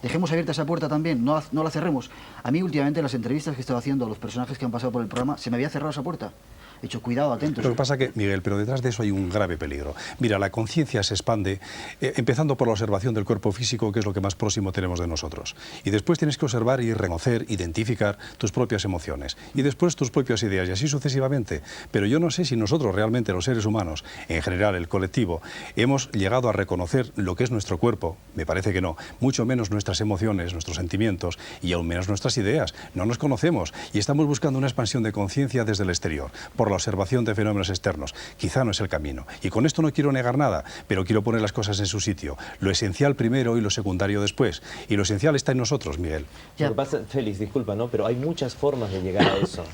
S5: Dejemos abierta esa puerta también, no la cerremos. A mí últimamente en las entrevistas que he estado haciendo a los personajes que han pasado por el programa, se me había cerrado esa puerta. He dicho, cuidado, atentos.
S2: Lo que pasa que, Miguel, pero detrás de eso hay un grave peligro. Mira, la conciencia se expande, empezando por la observación del cuerpo físico, que es lo que más próximo tenemos de nosotros. Y después tienes que observar y reconocer, identificar tus propias emociones. Y después tus propias ideas, y así sucesivamente. Pero yo no sé si nosotros realmente, los seres humanos, en general, el colectivo, hemos llegado a reconocer lo que es nuestro cuerpo. Me parece que no. Mucho menos nuestras emociones, nuestros sentimientos, y aún menos nuestras ideas. No nos conocemos y estamos buscando una expansión de conciencia desde el exterior, por la observación de fenómenos externos. Quizá no es el camino. Y con esto no quiero negar nada, pero quiero poner las cosas en su sitio. Lo esencial primero y lo secundario después. Y lo esencial está en nosotros, Miguel.
S8: Lo que pasa, Félix, disculpa, ¿no? Pero hay muchas formas de llegar a eso.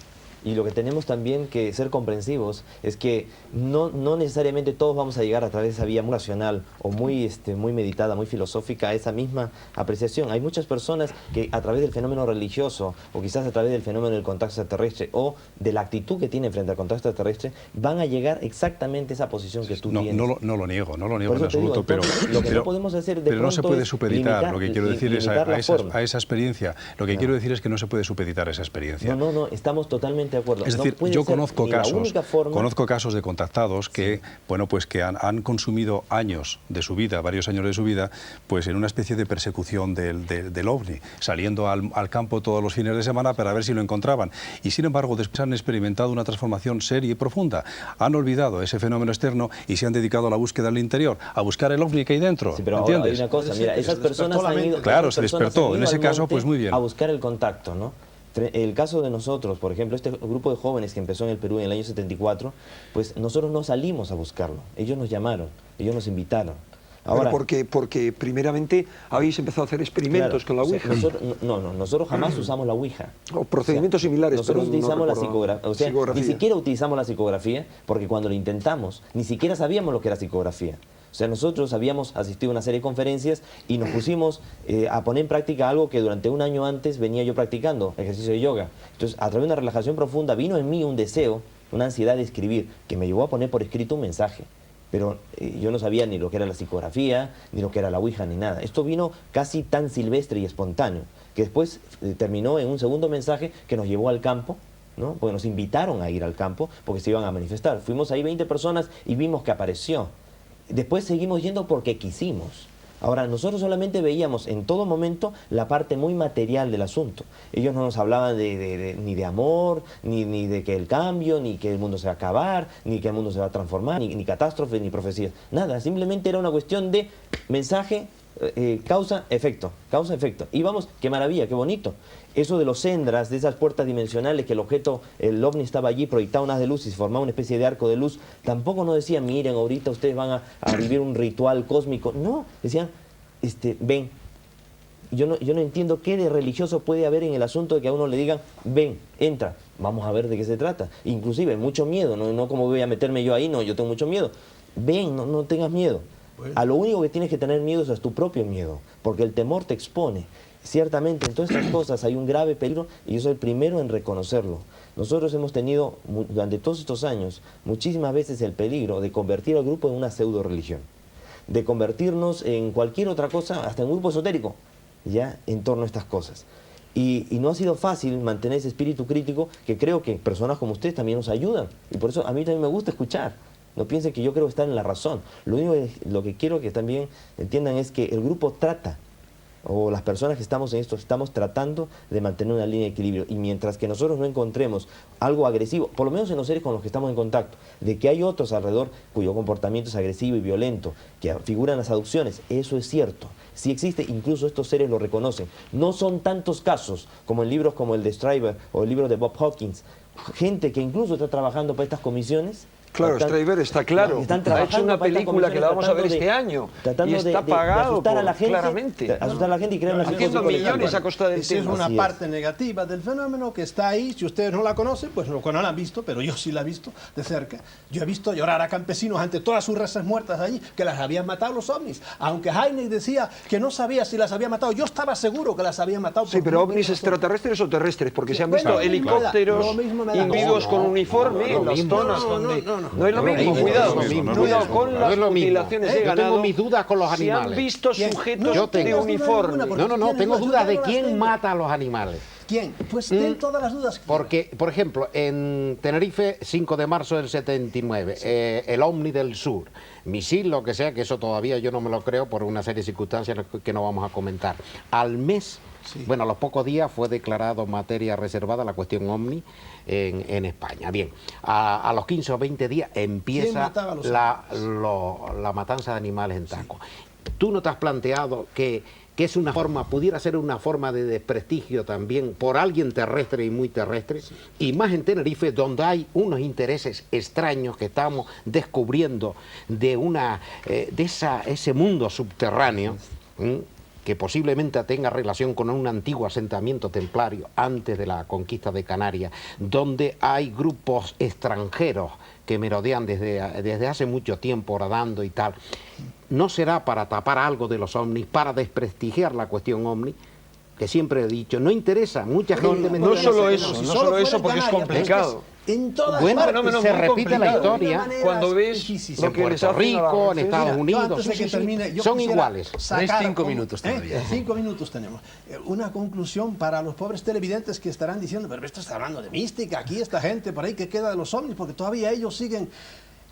S8: Y lo que tenemos también que ser comprensivos es que no necesariamente todos vamos a llegar a través de esa vía muy racional o muy meditada, muy filosófica a esa misma apreciación. Hay muchas personas que a través del fenómeno religioso o quizás a través del fenómeno del contacto extraterrestre o de la actitud que tienen frente al contacto extraterrestre van a llegar exactamente a esa posición que tú tienes.
S2: No lo niego en absoluto,
S8: digo, entonces,
S2: pero
S8: lo que no podemos hacer de
S2: pero no se puede supeditar. Lo que quiero decir es a esa experiencia. Lo que quiero decir es que no se puede supeditar a esa experiencia.
S8: No, estamos totalmente de acuerdo.
S2: Es decir, yo conozco casos de contactados que, bueno, pues que han consumido años de su vida, varios años de su vida, pues en una especie de persecución del ovni, saliendo al campo todos los fines de semana para ver si lo encontraban. Y sin embargo, después han experimentado una transformación seria y profunda. Han olvidado ese fenómeno externo y se han dedicado a la búsqueda del interior, a buscar el ovni que hay dentro.
S8: Sí, pero
S2: ¿entiendes?
S8: hay una cosa, mira, esas personas han ido...
S2: Claro, se despertó. En ese caso, pues muy bien.
S8: A buscar el contacto, ¿no? El caso de nosotros, por ejemplo, este grupo de jóvenes que empezó en el Perú en el año 74, pues nosotros no salimos a buscarlo, ellos nos llamaron, ellos nos invitaron.
S9: Ahora, porque primeramente habéis empezado a hacer experimentos con la Ouija.
S8: Nosotros jamás usamos la Ouija.
S9: O procedimientos similares.
S8: Nosotros utilizamos la psicografía. Ni siquiera utilizamos la psicografía, porque cuando lo intentamos, ni siquiera sabíamos lo que era psicografía. O sea, nosotros habíamos asistido a una serie de conferencias y nos pusimos a poner en práctica algo que durante un año antes venía yo practicando, ejercicio de yoga. Entonces, a través de una relajación profunda, vino en mí un deseo, una ansiedad de escribir, que me llevó a poner por escrito un mensaje. Pero yo no sabía ni lo que era la psicografía, ni lo que era la Ouija, ni nada. Esto vino casi tan silvestre y espontáneo, que después terminó en un segundo mensaje que nos llevó al campo, ¿no? Porque nos invitaron a ir al campo, porque se iban a manifestar. Fuimos ahí 20 personas y vimos que apareció. Después seguimos yendo porque quisimos. Ahora, nosotros solamente veíamos en todo momento la parte muy material del asunto. Ellos no nos hablaban ni de amor, ni de que el cambio, ni que el mundo se va a acabar, ni que el mundo se va a transformar, ni catástrofes, ni profecías. Nada, simplemente era una cuestión de mensaje, causa-efecto, causa-efecto. Y vamos, qué maravilla, qué bonito. Eso de los sendras, de esas puertas dimensionales, que el ovni estaba allí proyectado unas de luz y se formaba una especie de arco de luz, tampoco nos decían, miren, ahorita ustedes van a vivir un ritual cósmico. No, decían, ven. yo no entiendo qué de religioso puede haber en el asunto de que a uno le digan, ven, entra, vamos a ver de qué se trata. Inclusive, mucho miedo, no como voy a meterme yo ahí, no, yo tengo mucho miedo. Ven, no tengas miedo. Bueno. A lo único que tienes que tener miedo es a tu propio miedo, porque el temor te expone. Ciertamente, en todas estas cosas hay un grave peligro y yo soy el primero en reconocerlo. Nosotros hemos tenido, durante todos estos años, muchísimas veces el peligro de convertir al grupo en una pseudo religión, de convertirnos en cualquier otra cosa, hasta en un grupo esotérico, ya en torno a estas cosas. Y no ha sido fácil mantener ese espíritu crítico que creo que personas como ustedes también nos ayudan. Y por eso a mí también me gusta escuchar. No piensen que yo creo estar en la razón. Lo que quiero que también entiendan es que el grupo trata, o las personas que estamos en esto, estamos tratando de mantener una línea de equilibrio. Y mientras que nosotros no encontremos algo agresivo, por lo menos en los seres con los que estamos en contacto, de que hay otros alrededor cuyo comportamiento es agresivo y violento, que figuran las aducciones, eso es cierto. Sí existe, incluso estos seres lo reconocen. No son tantos casos como en libros como el de Stryber o el libro de Bob Hawkins, gente que incluso está trabajando para estas comisiones.
S9: Claro, Stryber está claro. Ha hecho una película que la vamos a ver este año y está pagado claramente.
S8: Asustar a la gente y crear una
S9: haciendo millones a costa del
S7: tema.
S9: Es
S7: una parte negativa del fenómeno que está ahí. Si ustedes no la conocen, pues no la han visto, pero yo sí la he visto de cerca. Yo he visto llorar a campesinos ante todas sus razas muertas allí, que las habían matado los ovnis. Aunque Heineck decía que no sabía si las había matado, yo estaba seguro que las había matado.
S9: Sí, pero ovnis extraterrestres o terrestres, porque se han visto helicópteros, individuos con uniforme, las zonas donde... No es lo mismo, cuidado con las mutilaciones de ganado.
S4: Yo tengo mis dudas con los animales.
S9: Se han visto sujetos de uniforme.
S4: No, tengo dudas de quién mata a los animales.
S7: ¿Quién? Pues ten todas las dudas.
S4: Porque, por ejemplo, en Tenerife, 5 de marzo del 79, sí. El Omni del Sur, misil, lo que sea, que eso todavía yo no me lo creo por una serie de circunstancias que no vamos a comentar. Al mes, bueno, a los pocos días fue declarado materia reservada la cuestión Omni en España. Bien, a los 15 o 20 días empieza la matanza de animales en Taco. Sí. ¿Tú no te has planteado que es una forma, pudiera ser una forma de desprestigio también por alguien terrestre y muy terrestre? Sí. Y más en Tenerife, donde hay unos intereses extraños que estamos descubriendo de ese mundo subterráneo, que posiblemente tenga relación con un antiguo asentamiento templario antes de la conquista de Canarias, donde hay grupos extranjeros que merodean desde hace mucho tiempo horadando y tal. ¿No será para tapar algo de los ovnis, para desprestigiar la cuestión ovni? Que siempre he dicho, no interesa, mucha gente...
S9: No solo eso, porque es complicado.
S7: En todas
S4: partes se repite la historia.
S9: Cuando ves
S4: en Puerto Rico, en Estados Unidos, son iguales.
S1: 5 minutos todavía.
S7: 5 minutos tenemos. Una conclusión para los pobres televidentes que estarán diciendo, pero esto está hablando de mística, aquí esta gente por ahí que queda de los ovnis, porque todavía ellos siguen...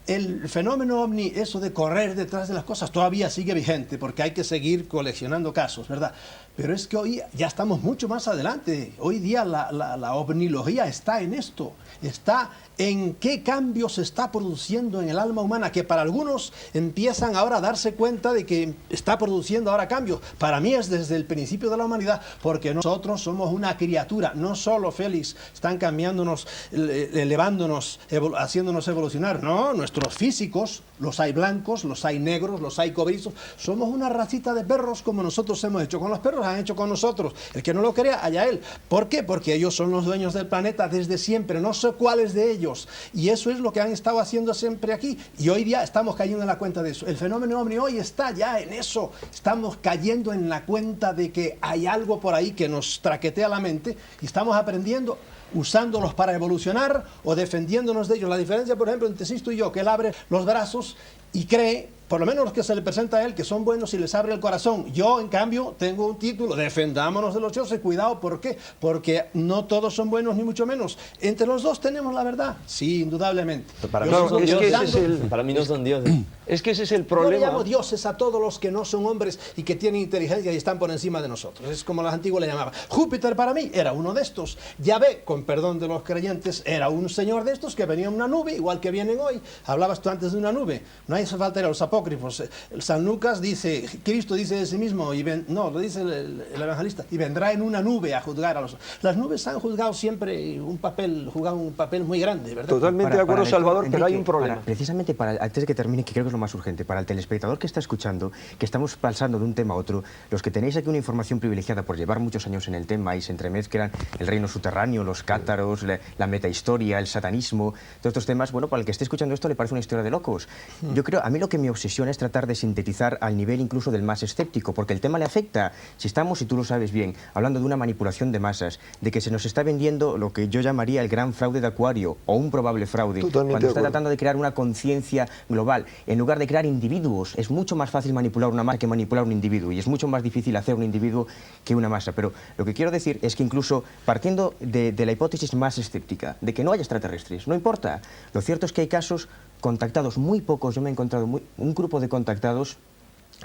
S7: El fenómeno ovni, eso de correr detrás de las cosas, todavía sigue vigente, porque hay que seguir coleccionando casos, ¿verdad? Pero es que hoy ya estamos mucho más adelante. Hoy día la ovnilogía está en esto, está en qué cambios se está produciendo en el alma humana, que para algunos empiezan ahora a darse cuenta de que está produciendo ahora cambios. Para mí es desde el principio de la humanidad, porque nosotros somos una criatura, no solo, Félix, están cambiándonos, elevándonos, haciéndonos evolucionar, no, nuestros físicos, los hay blancos, los hay negros, los hay cobrizos, somos una racita de perros como nosotros hemos hecho con los perros, han hecho con nosotros. El que no lo crea, allá él. ¿Por qué? Porque ellos son los dueños del planeta desde siempre, no sé cuáles de ellos. Y eso es lo que han estado haciendo siempre aquí. Y hoy día estamos cayendo en la cuenta de eso. El fenómeno ovni hoy está ya en eso. Estamos cayendo en la cuenta de que hay algo por ahí que nos traquetea la mente y estamos aprendiendo, usándolos para evolucionar o defendiéndonos de ellos. La diferencia, por ejemplo, entre Sisto y yo, que él abre los brazos y cree, por lo menos los que se le presenta a él, que son buenos y les abre el corazón. Yo, en cambio, tengo un título, defendámonos de los dioses, cuidado, ¿por qué? Porque no todos son buenos, ni mucho menos. Entre los dos tenemos la verdad, sí, indudablemente.
S8: Para mí no son dioses.
S9: Es que ese es el problema.
S7: Yo le llamo dioses a todos los que no son hombres y que tienen inteligencia y están por encima de nosotros. Es como los antiguos le llamaban. Júpiter para mí era uno de estos. Yahvé, con perdón de los creyentes, era un señor de estos que venía en una nube, igual que vienen hoy. Hablabas tú antes de una nube. No hace falta ir a los apócrifos apócrifos. El San Lucas dice, Cristo dice de sí mismo, no, lo dice el evangelista, y vendrá en una nube a juzgar a los... Las nubes han juzgado siempre jugan un papel muy grande, ¿verdad?
S9: Totalmente de acuerdo, Salvador, pero hay un problema.
S6: Precisamente, antes de que termine, que creo que es lo más urgente, para el telespectador que está escuchando, que estamos pasando de un tema a otro, los que tenéis aquí una información privilegiada por llevar muchos años en el tema y se entremezclan el reino subterráneo, los cátaros, la metahistoria, el satanismo, todos estos temas, bueno, para el que esté escuchando esto le parece una historia de locos. Yo creo, a mí lo que me obsesiona es tratar de sintetizar al nivel incluso del más escéptico, porque el tema le afecta. Si estamos, y tú lo sabes bien, hablando de una manipulación de masas, de que se nos está vendiendo lo que yo llamaría el gran fraude de Acuario, o un probable fraude, cuando está tratando de crear una conciencia global, en lugar de crear individuos, es mucho más fácil manipular una masa que manipular un individuo, y es mucho más difícil hacer un individuo que una masa. Pero lo que quiero decir es que incluso partiendo de la hipótesis más escéptica, de que no haya extraterrestres, no importa. Lo cierto es que hay casos contactados, muy pocos, yo me he encontrado un grupo de contactados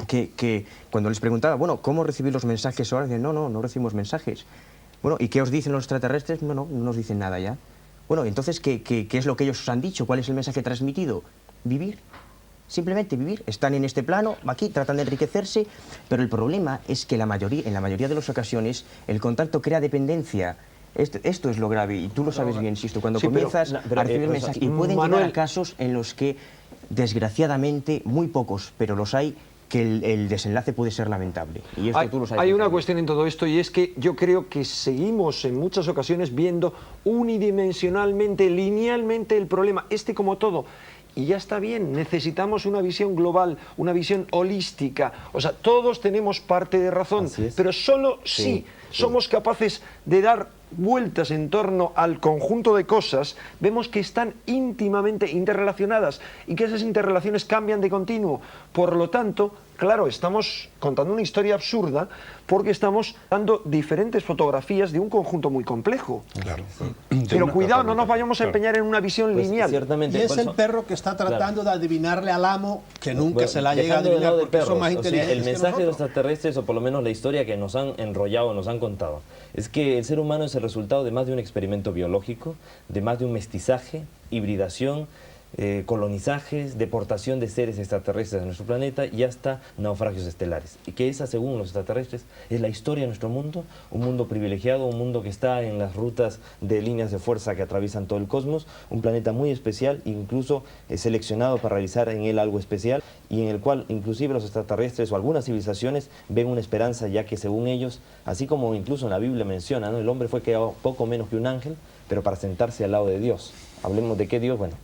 S6: que cuando les preguntaba, bueno, ¿cómo recibir los mensajes ahora? Dicen, no recibimos mensajes. Bueno, ¿y qué os dicen los extraterrestres? No nos dicen nada ya. Bueno, entonces, ¿qué es lo que ellos os han dicho? ¿Cuál es el mensaje transmitido? Vivir. Simplemente vivir. Están en este plano, aquí, tratan de enriquecerse, pero el problema es que en la mayoría de las ocasiones el contacto crea dependencia. Esto es lo grave, y tú lo sabes bien, insisto, cuando comienzas a recibir mensajes, y pueden llegar a casos en los que, desgraciadamente, muy pocos, pero los hay, que el desenlace puede ser lamentable. Y esto tú lo sabes.
S9: Hay una cuestión en todo esto, y es que yo creo que seguimos en muchas ocasiones viendo unidimensionalmente, linealmente el problema, como todo. Y ya está bien, necesitamos una visión global, una visión holística. O sea, todos tenemos parte de razón, pero solo si somos capaces de dar vueltas en torno al conjunto de cosas, vemos que están íntimamente interrelacionadas y que esas interrelaciones cambian de continuo. Por lo tanto, claro, estamos contando una historia absurda porque estamos dando diferentes fotografías de un conjunto muy complejo.
S2: Claro.
S9: Pero cuidado, no nos vayamos a empeñar en una visión lineal.
S7: Y es el perro que está tratando de adivinarle al amo que nunca se la llega a adivinar porque son más inteligentes.
S8: El mensaje de los extraterrestres, o por lo menos la historia que nos han enrollado, nos han contado, es que el ser humano es el resultado de más de un experimento biológico, de más de un mestizaje, hibridación, colonizajes, deportación de seres extraterrestres a nuestro planeta y hasta naufragios estelares. Y que esa, según los extraterrestres, es la historia de nuestro mundo, un mundo privilegiado, un mundo que está en las rutas de líneas de fuerza que atraviesan todo el cosmos, un planeta muy especial, incluso seleccionado para realizar en él algo especial, y en el cual inclusive los extraterrestres o algunas civilizaciones ven una esperanza, ya que según ellos, así como incluso en la Biblia menciona, ¿no?, el hombre fue creado poco menos que un ángel, pero para sentarse al lado de Dios. Hablemos de qué Dios, bueno,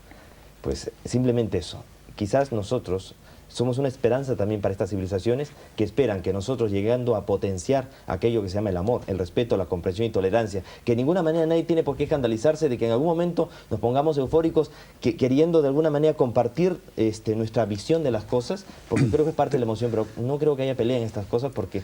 S8: pues simplemente eso. Quizás nosotros somos una esperanza también para estas civilizaciones que esperan que nosotros, llegando a potenciar aquello que se llama el amor, el respeto, la comprensión y tolerancia, que de ninguna manera nadie tiene por qué escandalizarse de que en algún momento nos pongamos eufóricos queriendo de alguna manera compartir nuestra visión de las cosas, porque creo que es parte de la emoción, pero no creo que haya pelea en estas cosas porque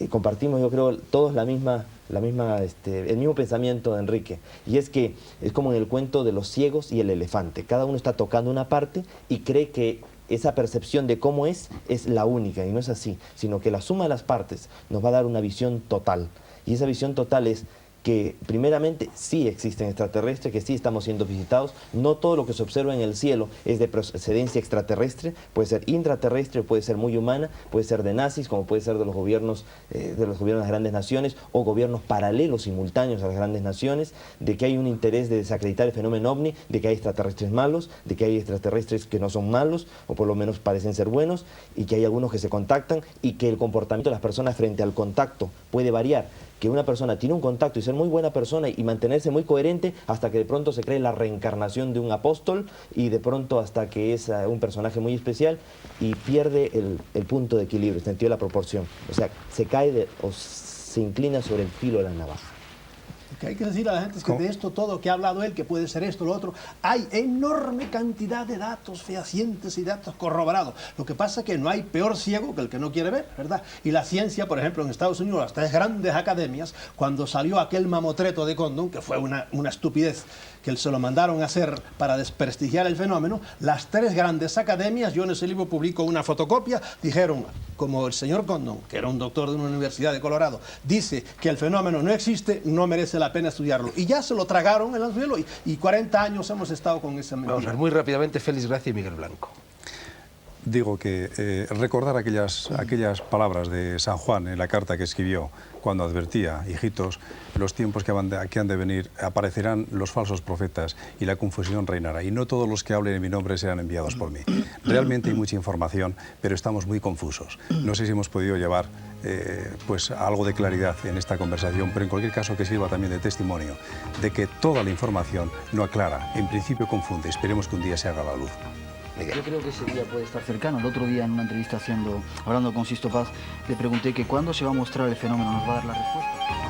S8: compartimos, yo creo, todos el mismo pensamiento de Enrique, y es que es como en el cuento de los ciegos y el elefante. Cada uno está tocando una parte y cree que esa percepción de cómo es la única, y no es así, sino que la suma de las partes nos va a dar una visión total, y esa visión total es que primeramente sí existen extraterrestres, que sí estamos siendo visitados. No todo lo que se observa en el cielo es de procedencia extraterrestre, puede ser intraterrestre, puede ser muy humana, puede ser de nazis, como puede ser de los gobiernos de las grandes naciones, o gobiernos paralelos, simultáneos a las grandes naciones, de que hay un interés de desacreditar el fenómeno ovni, de que hay extraterrestres malos, de que hay extraterrestres que no son malos, o por lo menos parecen ser buenos, y que hay algunos que se contactan, y que el comportamiento de las personas frente al contacto puede variar. Que una persona tiene un contacto y ser muy buena persona y mantenerse muy coherente hasta que de pronto se cree la reencarnación de un apóstol, y de pronto hasta que es un personaje muy especial y pierde el punto de equilibrio, el sentido de la proporción. O sea, se cae o se inclina sobre el filo de la navaja.
S7: Lo que hay que decir a la gente es que de esto todo que ha hablado él, que puede ser esto, lo otro, hay enorme cantidad de datos fehacientes y datos corroborados. Lo que pasa es que no hay peor ciego que el que no quiere ver, ¿verdad? Y la ciencia, por ejemplo, en Estados Unidos, las tres grandes academias, cuando salió aquel mamotreto de Condon, que fue una estupidez, que se lo mandaron a hacer para desprestigiar el fenómeno, las tres grandes academias, yo en ese libro publico una fotocopia, dijeron, como el señor Condon, que era un doctor de una universidad de Colorado, dice que el fenómeno no existe, no merece la pena estudiarlo. Y ya se lo tragaron en el suelo, y 40 años hemos estado con esa mentira.
S1: Vamos a ver muy rápidamente, Félix Gracia y Miguel Blanco.
S2: digo que recordar aquellas palabras de San Juan en la carta que escribió cuando advertía: hijitos, los tiempos que han de venir, aparecerán los falsos profetas y la confusión reinará, y no todos los que hablen en mi nombre serán enviados por mí. Realmente hay mucha información, pero estamos muy confusos. No sé si hemos podido llevar pues algo de claridad en esta conversación, pero en cualquier caso que sirva también de testimonio de que toda la información no aclara, en principio confunde. Esperemos que un día se haga la luz.
S5: Yo creo que ese día puede estar cercano. El otro día en una entrevista hablando con Sisto Paz, le pregunté que cuándo se va a mostrar el fenómeno, nos va a dar la respuesta.